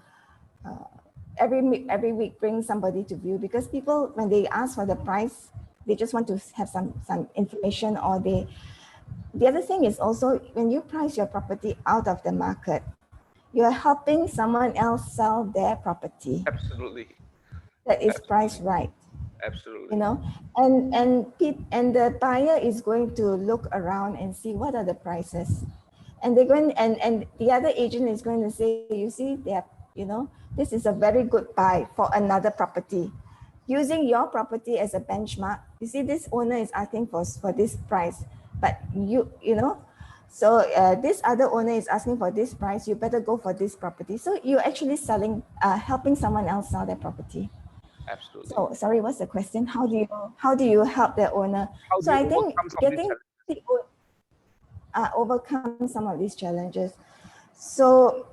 every week bring somebody to view, because people, when they ask for the price, they just want to have some information, or the other thing is also, when you price your property out of the market, you're helping someone else sell their property Absolutely. that is priced Absolutely. right, Absolutely. you know. And the buyer is going to look around and see what are the prices, and they're going, and the other agent is going to say, you see, they are, you know, this is a very good buy for another property, using your property as a benchmark. You see, this owner is asking for this price, but you know, so this other owner is asking for this price, you better go for this property. So you're actually selling, helping someone else sell their property. Absolutely. So sorry, what's the question? How do you help the owner? How So do you I think overcome some of these getting challenges? overcome some of these challenges. So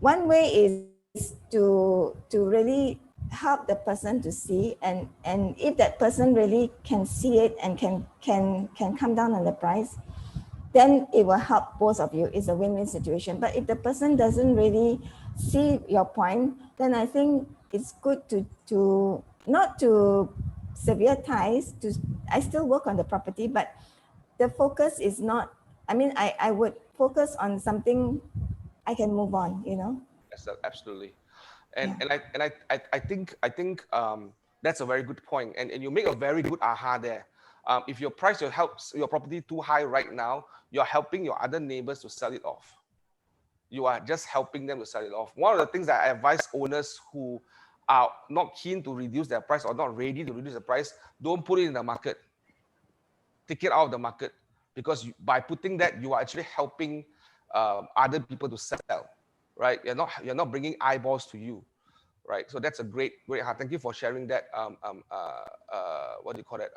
one way is to really help the person to see, and if that person really can see it and can come down on the price, then it will help both of you. It's a win-win situation. But if the person doesn't really see your point, then I think it's good to not to severe ties. I still work on the property, but the focus is not, I mean, I would focus on something I can move on, you know. Yes, absolutely. And Yeah. I think that's a very good point. And you make a very good aha there. If your price helps your property too high right now, you're helping your other neighbors to sell it off. You are just helping them to sell it off. One of the things that I advise owners who are not keen to reduce their price or not ready to reduce the price, don't put it in the market. Take it out of the market, because by putting that, you are actually helping other people to sell, right? You're not bringing eyeballs to you, right? So that's a great. Thank you for sharing that. What do you call it,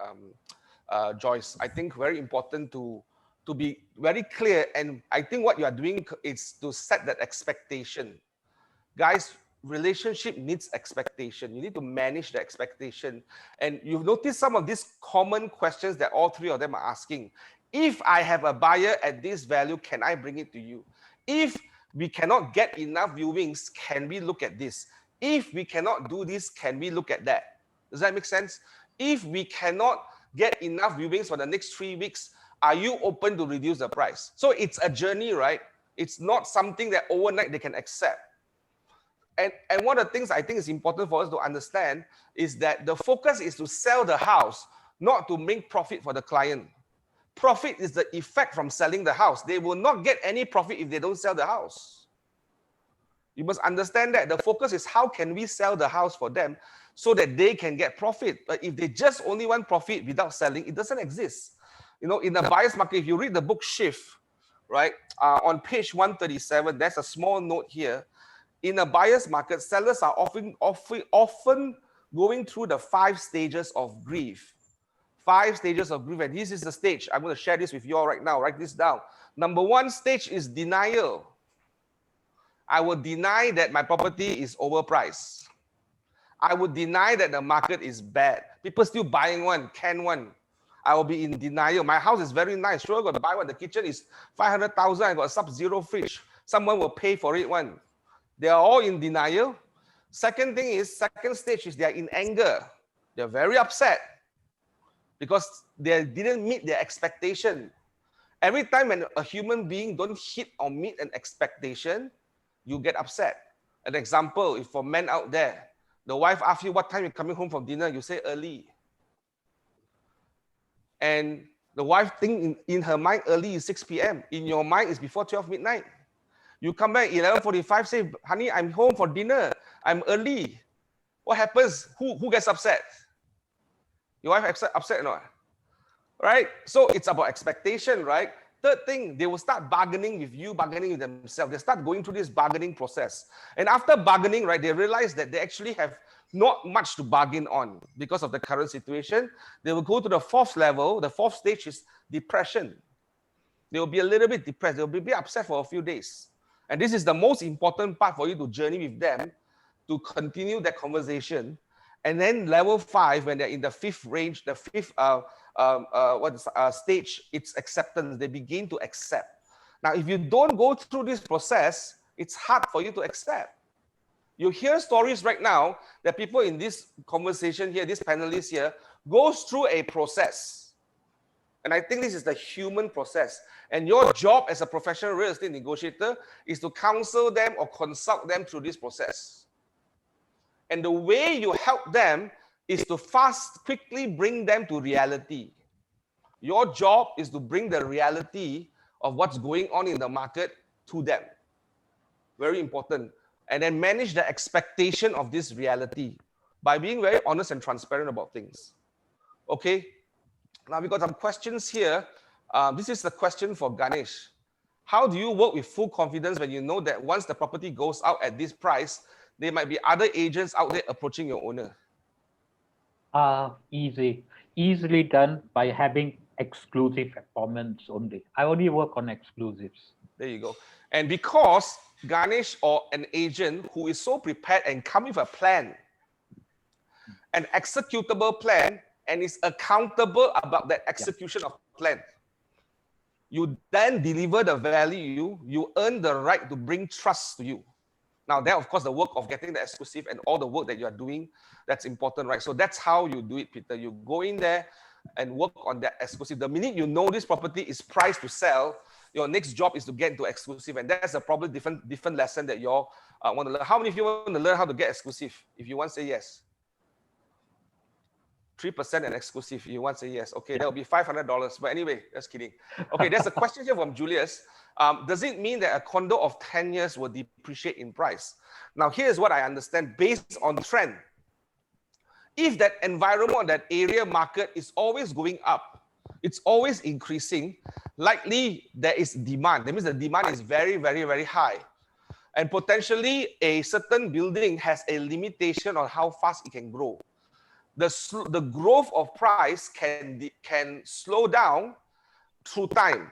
Joyce? I think very important to be very clear, and I think what you are doing is to set that expectation, guys. Relationship needs expectation. You need to manage the expectation. And you've noticed some of these common questions that all three of them are asking. If I have a buyer at this value, can I bring it to you? If we cannot get enough viewings, can we look at this? If we cannot do this, can we look at that? Does that make sense? If we cannot get enough viewings for the next 3 weeks, are you open to reduce the price? So it's a journey, right? It's not something that overnight they can accept. And one of the things I think is important for us to understand is that the focus is to sell the house, not to make profit for the client. Profit is the effect from selling the house. They will not get any profit if they don't sell the house. You must understand that the focus is how can we sell the house for them so that they can get profit. But if they just only want profit without selling, it doesn't exist. You know, in the buyer's market, if you read the book Shift, right, on page 137, there's a small note here. In a buyer's market, sellers are often going through the 5 stages of grief. 5 stages of grief, and this is the stage. I'm going to share this with you all right now. Write this down. Number 1 stage is denial. I will deny that my property is overpriced. I would deny that the market is bad. People still buying one, can one. I will be in denial. My house is very nice. Sure, I got to buy one. The kitchen is 500,000. I got a sub-zero fridge. Someone will pay for it one. They are all in denial. Second stage is they are in anger. They're very upset because they didn't meet their expectation. Every time when a human being don't hit or meet an expectation, you get upset. An example, if for men out there, the wife asks you what time you're coming home from dinner, you say early. And the wife thinks in her mind early is 6 p.m. In your mind is before 12 midnight. You come back 11:45, say, honey, I'm home for dinner. I'm early. What happens? Who gets upset? Your wife upset or not? Right? So it's about expectation, right? Third thing, they will start bargaining with you, bargaining with themselves. They start going through this bargaining process. And after bargaining, right, they realize that they actually have not much to bargain on because of the current situation. They will go to the fourth level. The fourth stage is depression. They will be a little bit depressed. They will be a bit upset for a few days. And this is the most important part for you to journey with them, to continue that conversation. And then level 5, when they're in the fifth range, the fifth stage, it's acceptance. They begin to accept. Now, if you don't go through this process, it's hard for you to accept. You hear stories right now that people in this conversation here, this panelists here, goes through a process. And I think this is the human process. And your job as a professional real estate negotiator is to counsel them or consult them through this process. And the way you help them is to quickly bring them to reality. Your job is to bring the reality of what's going on in the market to them. Very important. And then manage the expectation of this reality by being very honest and transparent about things. Okay? Now we got some questions here. This is the question for Ganesh. How do you work with full confidence when you know that once the property goes out at this price, there might be other agents out there approaching your owner? Easily done by having exclusive appointments only. I only work on exclusives. There you go. And because Ganesh or an agent who is so prepared and come with a plan, an executable plan, and is accountable about that execution of plan, you then deliver the value, you earn the right to bring trust to you. Now, that, of course, the work of getting the exclusive and all the work that you are doing, that's important, right? So that's how you do it, Peter. You go in there and work on that exclusive. The minute you know this property is priced to sell, your next job is to get into exclusive. And that's a probably different lesson that you all want to learn. How many of you want to learn how to get exclusive? If you want, say yes. 3% and exclusive. You want to say yes. Okay, that will be $500. But anyway, just kidding. Okay, there's a question here from Julius. Does it mean that a condo of 10 years will depreciate in price? Now, here's what I understand based on trend. If that environment or that area market is always going up, it's always increasing, likely there is demand. That means the demand is very, very, very high. And potentially a certain building has a limitation on how fast it can grow. The growth of price can slow down through time,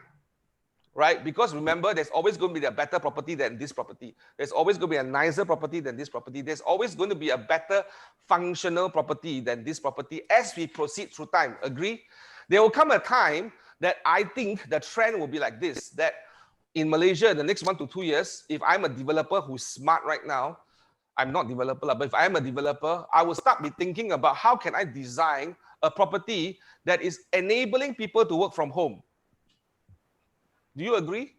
right? Because remember, there's always going to be a better property than this property. There's always going to be a nicer property than this property. There's always going to be a better functional property than this property as we proceed through time. Agree? There will come a time that I think the trend will be like this, that in Malaysia, in the next 1 to 2 years, if I'm a developer who's smart right now, I'm not a developer, but if I'm a developer, I will start be thinking about how can I design a property that is enabling people to work from home. Do you agree?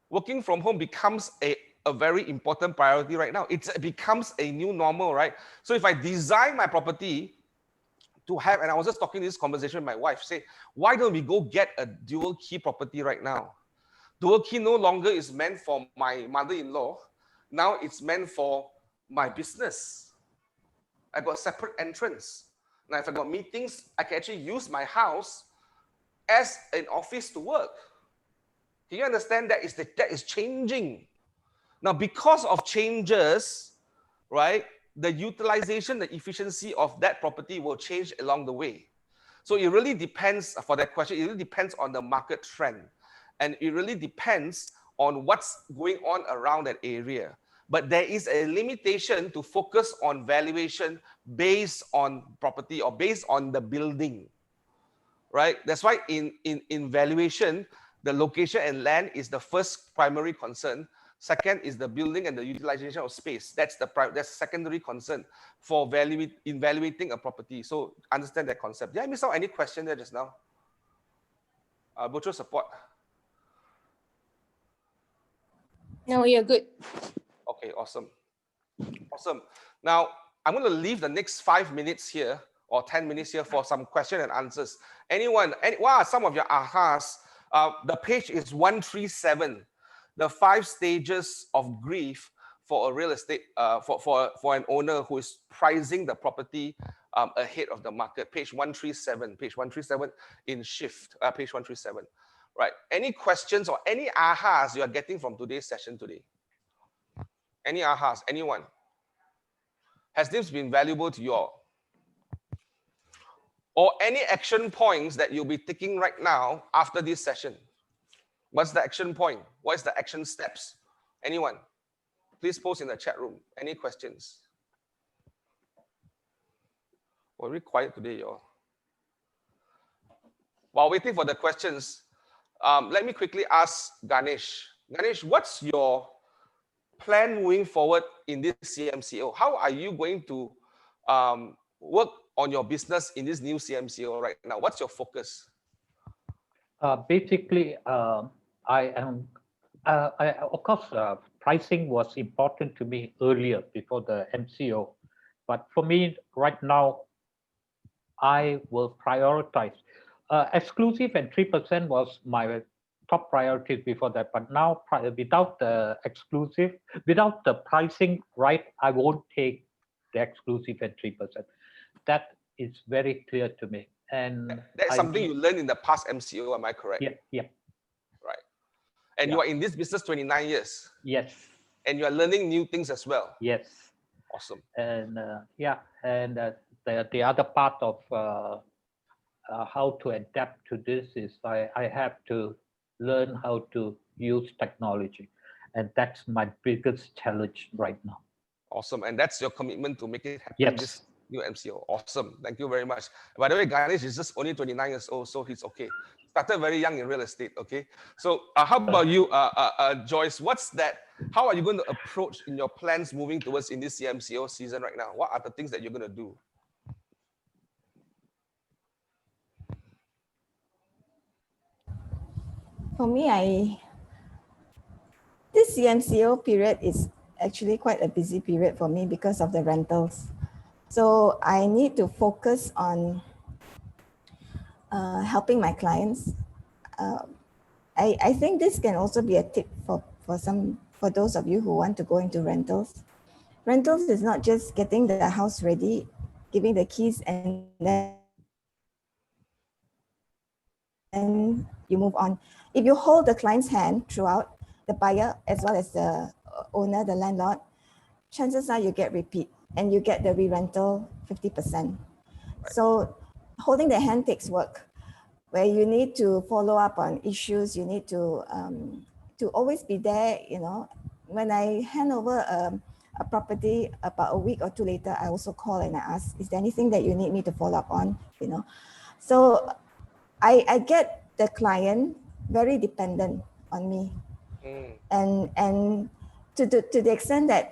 Working from home becomes a very important priority right now. It becomes a new normal, right? So if I design my property to have, and I was just talking this conversation with my wife, say, why don't we go get a dual key property right now? Dual key no longer is meant for my mother-in-law. Now it's meant for my business. I got separate entrance. Now, if I got meetings, I can actually use my house as an office to work. Do you understand that is changing? Now, because of changes, right, the utilization, the efficiency of that property will change along the way. So it really depends, for that question, it really depends on the market trend. And it really depends on what's going on around that area. But there is a limitation to focus on valuation based on property or based on the building, right? That's why in valuation, the location and land is the first primary concern. Second is the building and the utilization of space. That's secondary concern for evaluating a property. So understand that concept. Did I miss out any question there just now? Virtual support. No, you're good. Okay, awesome. Awesome. Now, I'm going to leave the next 5 minutes here or 10 minutes here for some question and answers. What are some of your ahas? The page is 137, the 5 stages of grief for a real estate, for an owner who is pricing the property ahead of the market. Page 137 in shift, page 137. Right. Any questions or any ahas you are getting from today's session today? Any ahas? Anyone? Has this been valuable to you all? Or any action points that you'll be taking right now after this session? What's the action point? What is the action steps? Anyone? Please post in the chat room. Any questions? We're very quiet today, y'all. While waiting for the questions, let me quickly ask Ganesh. Ganesh, what's your plan moving forward in this CMCO? How are you going to work on your business in this new CMCO right now? What's your focus? Basically, of course, pricing was important to me earlier before the MCO. But for me right now, I will prioritize. Exclusive and 3% was my top priority before that. But now, without the exclusive, without the pricing right, I won't take the exclusive and 3%. That is very clear to me. And that's something you learned in the past MCO, am I correct? Yeah, yeah. Right. And you are in this business 29 years. Yes. And you are learning new things as well. Yes. Awesome. And the other part of how to adapt to this is I have to learn how to use technology. And that's my biggest challenge right now. Awesome. And that's your commitment to make it happen. Yes. This new MCO. Awesome. Thank you very much. By the way, Ganesh is just only 29 years old, so he's okay. Started very young in real estate. Okay. So how about you, Joyce? What's that? How are you going to approach in your plans moving towards in this CMCO season right now? What are the things that you're going to do? For me, this CMCO period is actually quite a busy period for me because of the rentals. So I need to focus on helping my clients. I think this can also be a tip for those of you who want to go into rentals. Rentals is not just getting the house ready, giving the keys, and then you move on. If you hold the client's hand throughout, the buyer as well as the owner, the landlord, chances are you get repeat and you get the re-rental 50%. So holding the hand takes work, where you need to follow up on issues. You need to always be there. You know, when I hand over a property, about a week or two later, I also call and I ask, is there anything that you need me to follow up on? You know, so I get the client very dependent on me, and to the extent that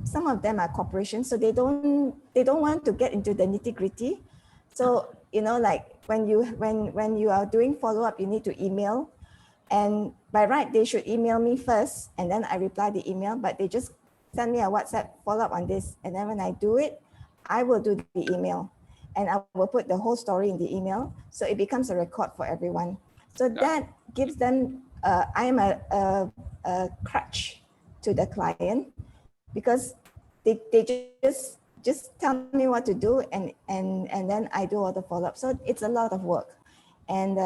some of them are corporations, so they don't want to get into the nitty gritty. So you know, like when you are doing follow up, you need to email, and by right they should email me first, and then I reply the email. But they just send me a WhatsApp follow up on this, and then when I do it, I will do the email, and I will put the whole story in the email, so it becomes a record for everyone. So that gives them I'm a crutch to the client, because they just tell me what to do, and then I do all the follow-up. So it's a lot of work. And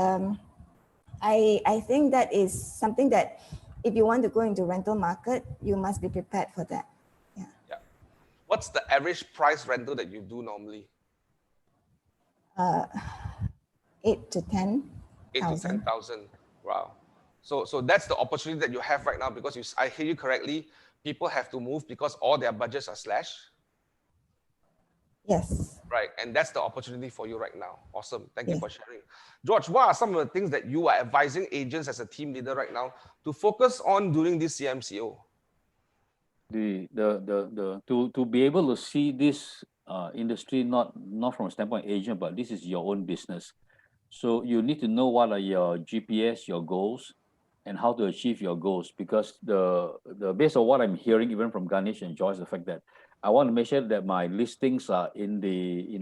I think that is something that if you want to go into rental market, you must be prepared for that. Yeah. What's the average price rental that you do normally? 8 to 10. 8 to 10,000. Wow. So that's the opportunity that you have right now, because I hear you correctly, people have to move because all their budgets are slashed. Yes. Right. And that's the opportunity for you right now. Awesome. Thank you for sharing. George, what are some of the things that you are advising agents as a team leader right now to focus on during this CMCO? To be able to see this industry not from a standpoint agent, but this is your own business. So you need to know what are your GPS, your goals, and how to achieve your goals. Because the based on what I'm hearing, even from Ganesh and Joyce, the fact that I want to make sure that my listings are in the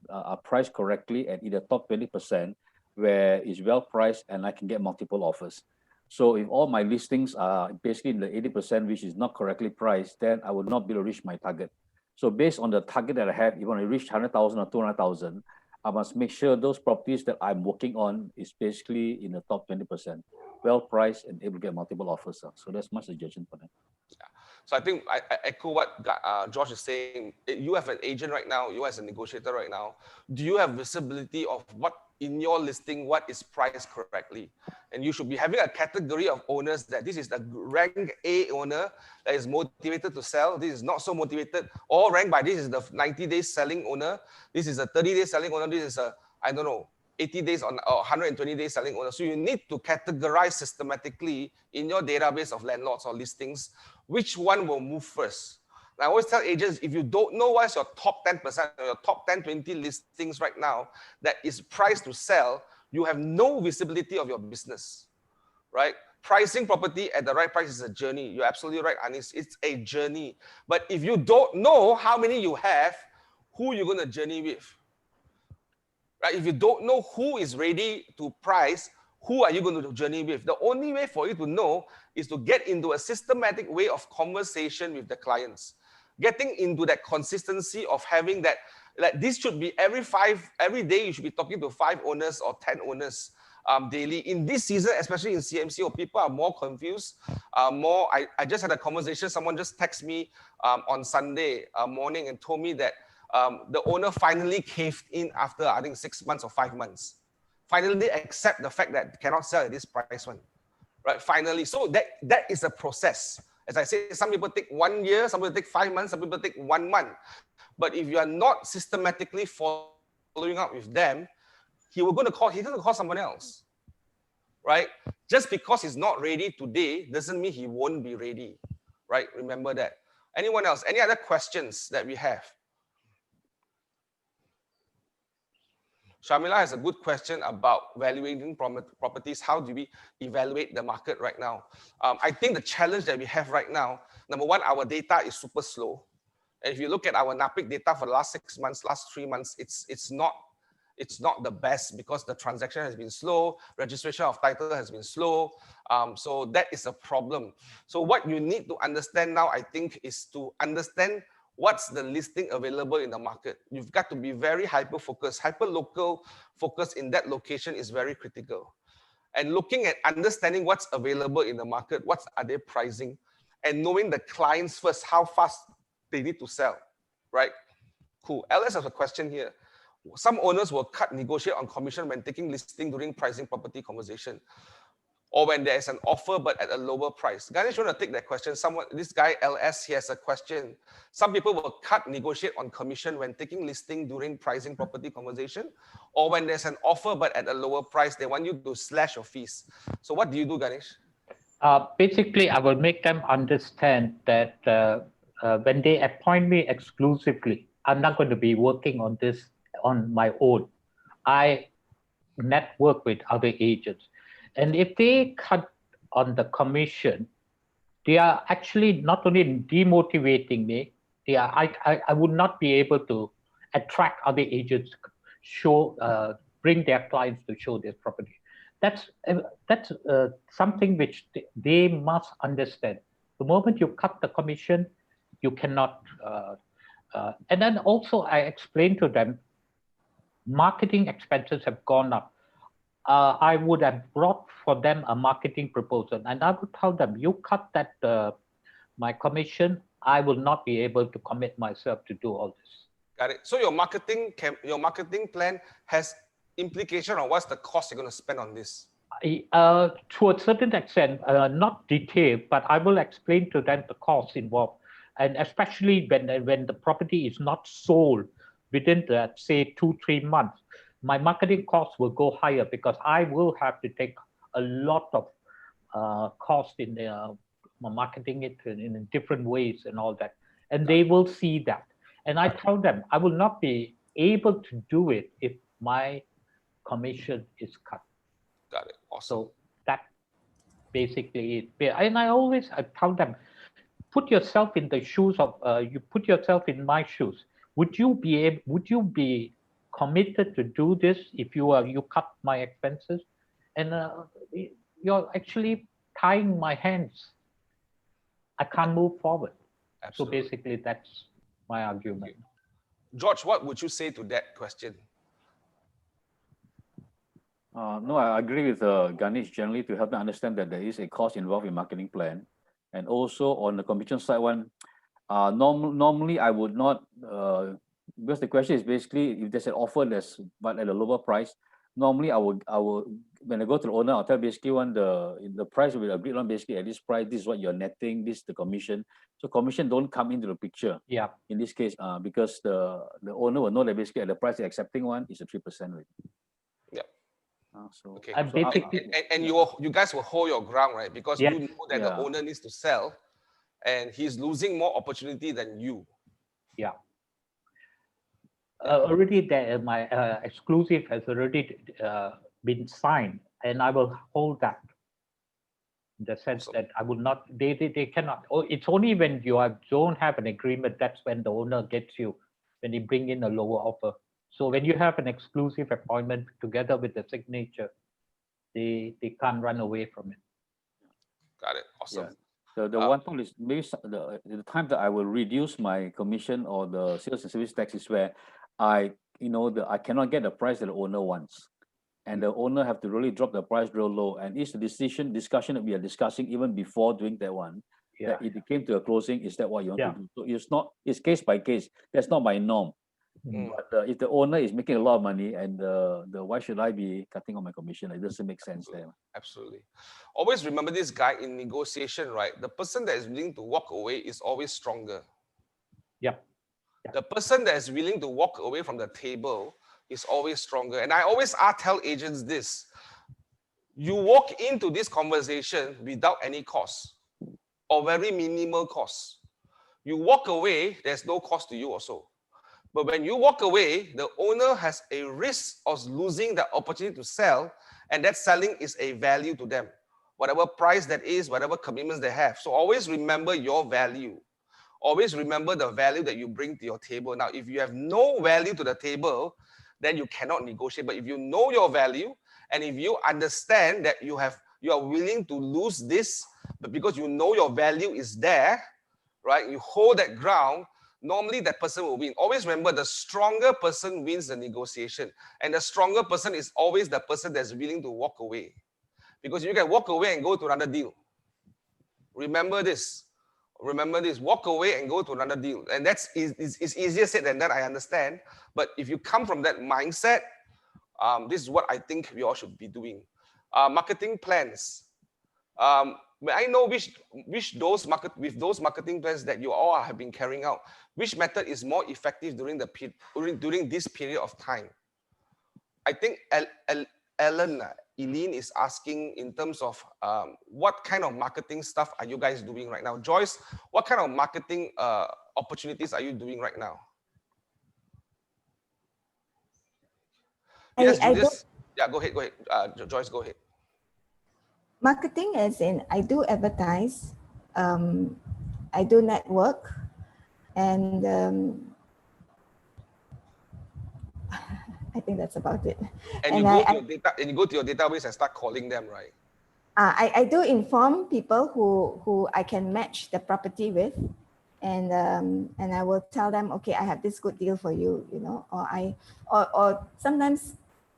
are priced correctly and in the top 20%, where it's well priced and I can get multiple offers. So if all my listings are basically in the 80%, which is not correctly priced, then I will not be able to reach my target. So based on the target that I have, if I want to reach 100,000 or 200,000, I must make sure those properties that I'm working on is basically in the top 20%, well priced and able to get multiple offers. So that's my suggestion for them. So I think I echo what George is saying. You have an agent right now, you as a negotiator right now. Do you have visibility of what in your listing, what is priced correctly? And you should be having a category of owners that this is the rank A owner that is motivated to sell. This is not so motivated. Or rank by this is the 90 days selling owner. This is a 30 days selling owner. This is a, I don't know, 80 days on or 120 days selling owner. So you need to categorize systematically in your database of landlords or listings, which one will move first. And I always tell agents, if you don't know what's your top 10% or your top 10, 20 listings right now that is priced to sell, you have no visibility of your business, right? Pricing property at the right price is a journey. You're absolutely right, Anis. It's a journey. But if you don't know how many you have, who you're going to journey with? Right? If you don't know who is ready to price, who are you going to journey with? The only way for you to know is to get into a systematic way of conversation with the clients. Getting into that consistency of having that, like this should be every day you should be talking to 5 owners or 10 owners daily. In this season, especially in CMCO, people are more confused. I just had a conversation, someone just texted me on Sunday morning and told me that the owner finally caved in after, I think, 6 months or 5 months. Finally accept the fact that cannot sell at this price one, right? Finally, so that is a process. As I say, some people take 1 year, some people take 5 months, some people take 1 month. But if you are not systematically following up with them, he's going to call someone else, right? Just because he's not ready today doesn't mean he won't be ready, right? Remember that. Anyone else? Any other questions that we have? Shamila has a good question about valuating properties. How do we evaluate the market right now? I think the challenge that we have right now, number one, our data is super slow. And if you look at our NAPIC data for the last 6 months, last 3 months, it's not the best because the transaction has been slow, registration of title has been slow. So that is a problem. So what you need to understand now, I think, is to understand what's the listing available in the market. You've got to be very hyper-focused. Hyper-local focus in that location is very critical. And looking at understanding what's available in the market, what are they pricing, and knowing the clients first, how fast they need to sell, right? Cool. Alice has a question here. Some owners will negotiate on commission when taking listing during pricing property conversation, or when there is an offer but at a lower price. Ganesh, you want to take that question? This guy LS, he has a question. Some people will negotiate on commission when taking listing during pricing property conversation, or when there's an offer but at a lower price, they want you to slash your fees. So what do you do, Ganesh? Basically, I will make them understand that when they appoint me exclusively, I'm not going to be working on this on my own. I network with other agents. And if they cut on the commission, they are actually not only demotivating me, I would not be able to attract other agents, bring their clients to show their property. That's something which they must understand. The moment you cut the commission, you cannot. And then also I explained to them, marketing expenses have gone up. I would have brought for them a marketing proposal, and I would tell them, you cut that my commission, I will not be able to commit myself to do all this. Got it. So your marketing plan has implication on what's the cost you're going to spend on this. To a certain extent, not detailed, but I will explain to them the costs involved, and especially when the property is not sold within the, say, 2-3 months. My marketing costs will go higher because I will have to take a lot of cost in marketing it in different ways and all that. And they will see that. And I tell them, I will not be able to do it if my commission is cut. Got it. Awesome. So that basically it. And I tell them, put yourself in the shoes of, you put yourself in my shoes. Would you be committed to do this if you cut my expenses? And you're actually tying my hands. I can't move forward. Absolutely. So basically that's my argument. George, what would you say to that question? No, I agree with Ganesh generally to help them understand that there is a cost involved in marketing plan. And also on the commission side one, normally I would not, because the question is basically if there's an offer that's but at a lower price, normally I will when I go to the owner, I'll tell basically the price will be agreed on basically at this price, this is what you're netting, this is the commission. So commission don't come into the picture. Yeah. In this case, because the owner will know that basically at the price they're accepting one is a 3% rate. Yeah. So Okay. And So, basically, and you guys will hold your ground, right? Because Yes. you know that the owner needs to sell, and he's losing more opportunity than you. yeah. Already my exclusive has already been signed, and I will hold that. In the sense Awesome. that I will not, they cannot. Oh, it's only when you don't have an agreement, that's when the owner gets you, when they bring in a lower offer. So when you have an exclusive appointment together with the signature, they can't run away from it. Got it. Awesome. Yeah. The one point is maybe the time that I will reduce my commission or the sales and service tax is where I cannot get the price that the owner wants. And the owner have to really drop the price real low. And it's the discussion that we are discussing even before doing that one. Yeah. That it came to a closing, is that what you want Yeah. to do? So it's case by case. That's not my norm. But if the owner is making a lot of money, and why should I be cutting on my commission? It doesn't make sense there. Absolutely. Always remember this guy in negotiation, right? The person that is willing to walk away is always stronger. Yeah. The person that is willing to walk away from the table is always stronger. And I always tell agents this: you walk into this conversation without any cost or very minimal cost. You walk away, there's no cost to you also. But when you walk away, the owner has a risk of losing the opportunity to sell, and that selling is a value to them. Whatever price that is, whatever commitments they have. So always remember your value. Always remember the value that you bring to your table. Now, if you have no value to the table, then you cannot negotiate. But if you know your value, and if you understand that you are willing to lose this, but because you know your value is there, right? You hold that ground, normally that person will win. Always remember, the stronger person wins the negotiation. And the stronger person is always the person that's willing to walk away. Because you can walk away and go to another deal. Remember this. Remember this. Walk away and go to another deal. And it's easier said than that, I understand. But if you come from that mindset, this is what I think we all should be doing. Marketing plans. May I know with those marketing plans that you all have been carrying out, which method is more effective during this period of time? I think Eileen is asking in terms of what kind of marketing stuff are you guys doing right now? Joyce, what kind of marketing opportunities are you doing right now? Yes, yeah, go ahead. Joyce, go ahead. Marketing as in I do advertise, I do network, and I think that's about it. And you go to your database and start calling them, right? I do inform people who I can match the property with, and I will tell them, okay, I have this good deal for you, or sometimes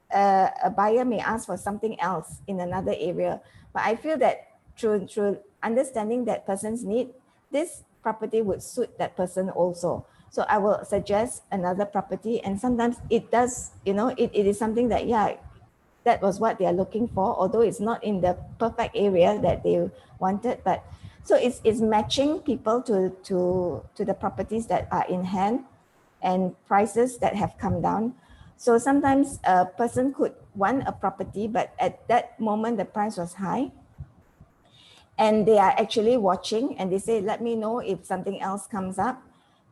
a buyer may ask for something else in another area, but I feel that through understanding that person's need, this property would suit that person also. So I will suggest another property, and sometimes it does, it is something that, yeah, that was what they are looking for, although it's not in the perfect area that they wanted. But so it's matching people to the properties that are in hand and prices that have come down. So sometimes a person could want a property, but at that moment the price was high, and they are actually watching, and they say, let me know if something else comes up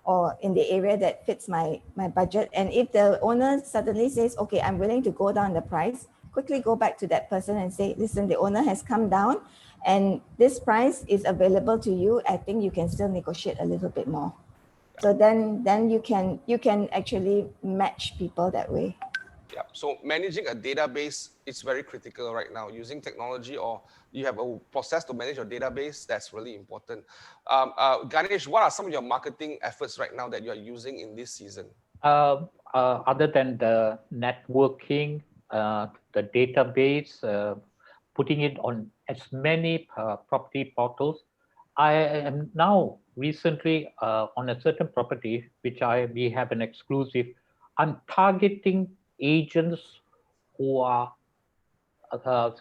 or in the area that fits my budget. And if the owner suddenly says, okay, I'm willing to go down the price, quickly go back to that person and say, listen, the owner has come down and this price is available to you. I think you can still negotiate a little bit more. So then you can actually match people that way. Yeah. So managing a database is very critical right now. Using technology, or you have a process to manage your database, that's really important. Ganesh, what are some of your marketing efforts right now that you are using in this season? Other than the networking, the database, putting it on as many property portals, I am now recently on a certain property, which we have an exclusive. I'm targeting agents who are uh,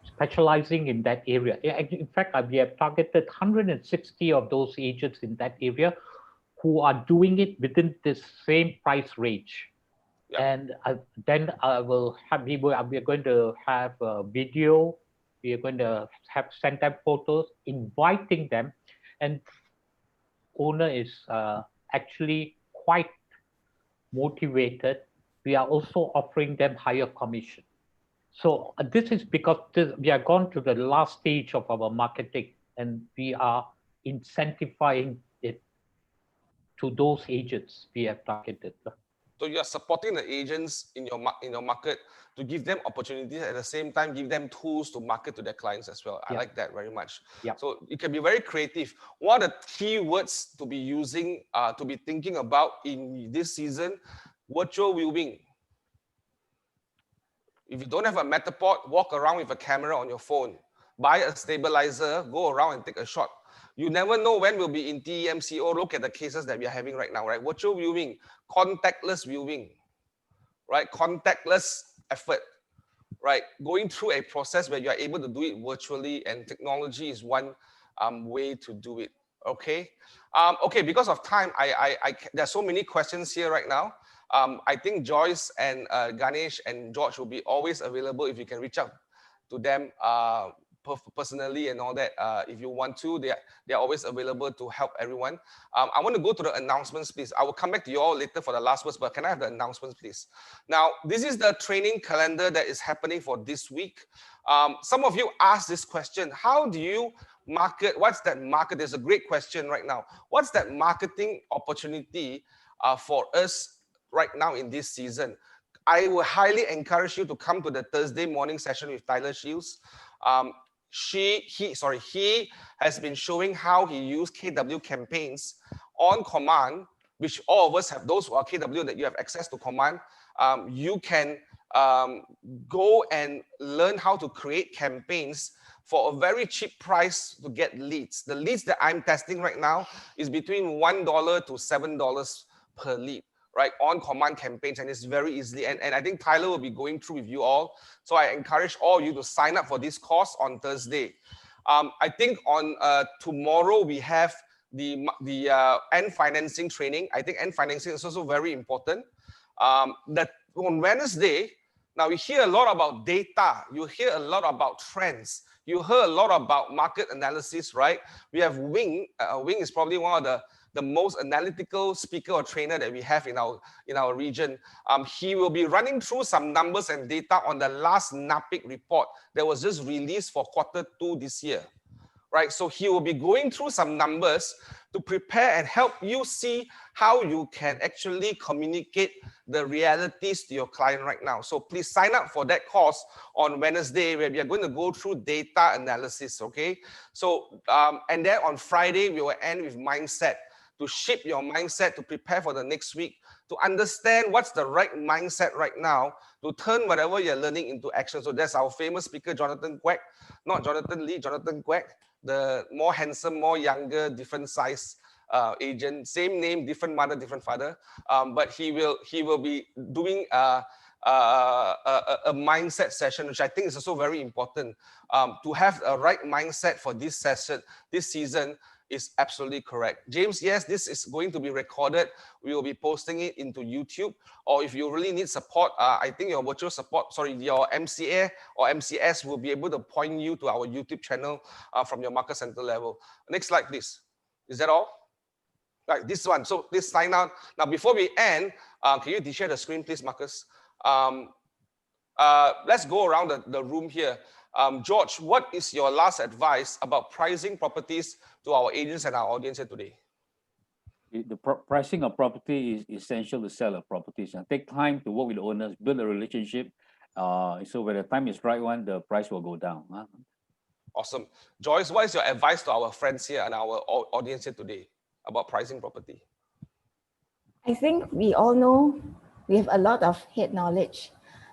specializing in that area. In fact, we have targeted 160 of those agents in that area who are doing it within the same price range. Yeah. And then we are going to have a video. We are going to have send them photos, inviting them, and owner is actually quite motivated. We are also offering them higher commission. So this is because we are gone to the last stage of our marketing, and we are incentivizing it to those agents we have targeted. So you are supporting the agents in your market to give them opportunities, at the same time give them tools to market to their clients as well. I like that very much. Yep. So it can be very creative. What are the key words to be using, to be thinking about in this season? Virtual viewing. If you don't have a Matterport, walk around with a camera on your phone. Buy a stabilizer, go around and take a shot. You never know when we'll be in TEMCO. Look at the cases that we are having right now, right? Virtual viewing, contactless viewing, right? Contactless effort, right? Going through a process where you are able to do it virtually, and technology is one way to do it. Okay. Okay. Because of time, there's so many questions here right now. I think Joyce and Ganesh and George will be always available if you can reach out to them personally and all that. If you want to, they are always available to help everyone. I want to go to the announcements, please. I will come back to you all later for the last words, but can I have the announcements, please? Now, this is the training calendar that is happening for this week. Some of you asked this question: how do you market? What's that market? There's a great question right now. What's that marketing opportunity for us right now in this season? I will highly encourage you to come to the Thursday morning session with Tyler Shields. He has been showing how he used KW campaigns on command, which all of us have. Those who are KW, that you have access to command, you can go and learn how to create campaigns for a very cheap price to get leads. The leads that I'm testing right now is between $1 to $7 per lead, right? On command campaigns, and it's very easily. And I think Tyler will be going through with you all. So I encourage all of you to sign up for this course on Thursday. I think on tomorrow we have the end financing training. I think end financing is also very important. That on Wednesday, now we hear a lot about data. You hear a lot about trends. You heard a lot about market analysis, right? We have Wing. Wing is probably one of the most analytical speaker or trainer that we have in our region. He will be running through some numbers and data on the last NAPIC report that was just released for Q2 this year, right? So he will be going through some numbers to prepare and help you see how you can actually communicate the realities to your client right now. So please sign up for that course on Wednesday, where we are going to go through data analysis, okay? So, and then on Friday, we will end with mindset, to shape your mindset, to prepare for the next week, to understand what's the right mindset right now, to turn whatever you're learning into action. So that's our famous speaker, Jonathan Quek, not Jonathan Lee, Jonathan Quek, the more handsome, more younger, different size agent, same name, different mother, different father. But he will be doing a mindset session, which I think is also very important. To have a right mindset for this session, this season, is absolutely correct. James, yes, this is going to be recorded. We will be posting it into YouTube. Or if you really need support, I think your virtual support, your MCA or MCS will be able to point you to our YouTube channel from your market center level. Next slide, please. Is that all? Right, this one. So please sign out. Now, before we end, can you share the screen, please, Marcus? Let's go around the room here. George, what is your last advice about pricing properties to our agents and our audience here today? The pricing of property is essential to sell a properties, and take time to work with the owners, build a relationship. So when the time is right one, the price will go down. Huh? Awesome. Joyce, what is your advice to our friends here and our audience here today about pricing property? I think we all know we have a lot of head knowledge,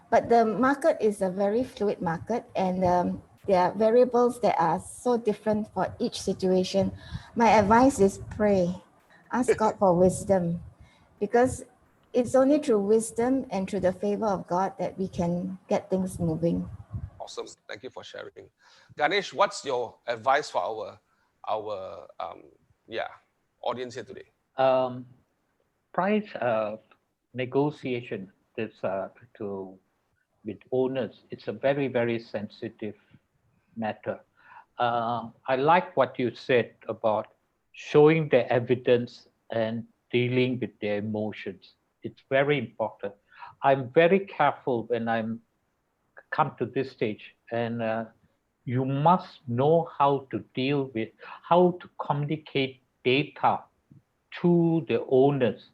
but the market is a very fluid market, and There are variables that are so different for each situation. My advice is pray. Ask God for wisdom, because it's only through wisdom and through the favor of God that we can get things moving. Awesome. Thank you for sharing. Ganesh, what's your advice for our audience here today? Price negotiation is with owners. It's a very, very sensitive matter. I like what you said about showing the evidence and dealing with their emotions. It's very important. I'm very careful when I'm come to this stage, and you must know how to deal with, how to communicate data to the owners,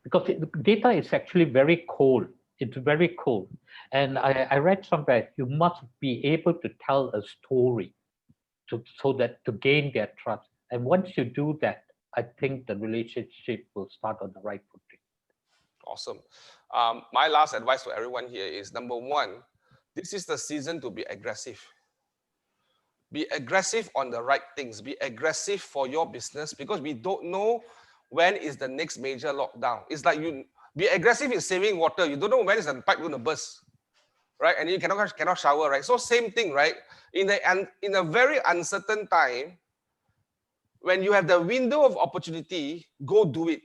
because data is actually very cold. It's very cold. And I read somewhere, you must be able to tell a story so that to gain their trust. And once you do that, I think the relationship will start on the right footing. Awesome. My last advice to everyone here is, number one, this is the season to be aggressive. Be aggressive on the right things. Be aggressive for your business, because we don't know when is the next major lockdown. It's like you be aggressive in saving water. You don't know when is the pipe going to burst, right? And you cannot shower, right? So same thing, right? In a very uncertain time, when you have the window of opportunity, go do it.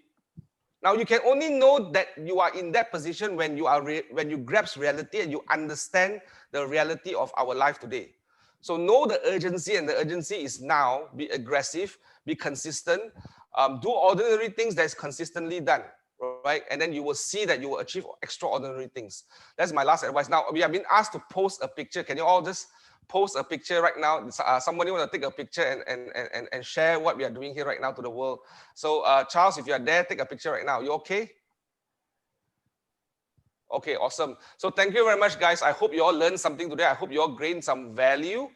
Now you can only know that you are in that position when you grasp reality and you understand the reality of our life today. So know the urgency, and the urgency is now. Be aggressive, be consistent, do ordinary things that's consistently done, right? And then you will see that you will achieve extraordinary things. That's my last advice. Now we have been asked to post a picture. Can you all just post a picture right now? Somebody want to take a picture and share what we are doing here right now to the world. So Charles, if you are there, take a picture right now. You okay? Okay, awesome. So thank you very much, guys. I hope you all learned something today. I hope you all gained some value.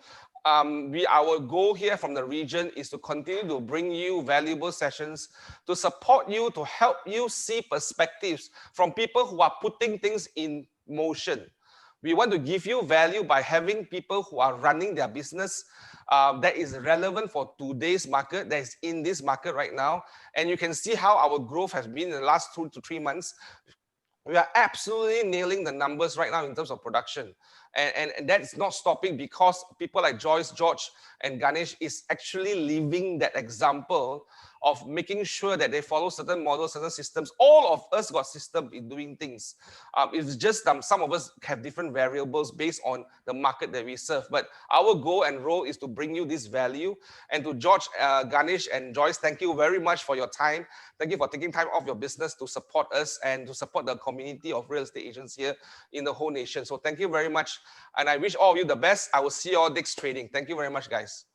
Our goal here from the region is to continue to bring you valuable sessions, to support you, to help you see perspectives from people who are putting things in motion. We want to give you value by having people who are running their business that is relevant for today's market, that is in this market right now. And you can see how our growth has been in the last 2 to 3 months. We are absolutely nailing the numbers right now in terms of production. And that's not stopping because people like Joyce, George, and Ganesh is actually living that example of making sure that they follow certain models, certain systems. All of us got systems in doing things. It's just some of us have different variables based on the market that we serve. But our goal and role is to bring you this value. And to George, Ganesh, and Joyce, thank you very much for your time. Thank you for taking time off your business to support us and to support the community of real estate agents here in the whole nation. So thank you very much. And I wish all of you the best. I will see you all next trading. Thank you very much, guys.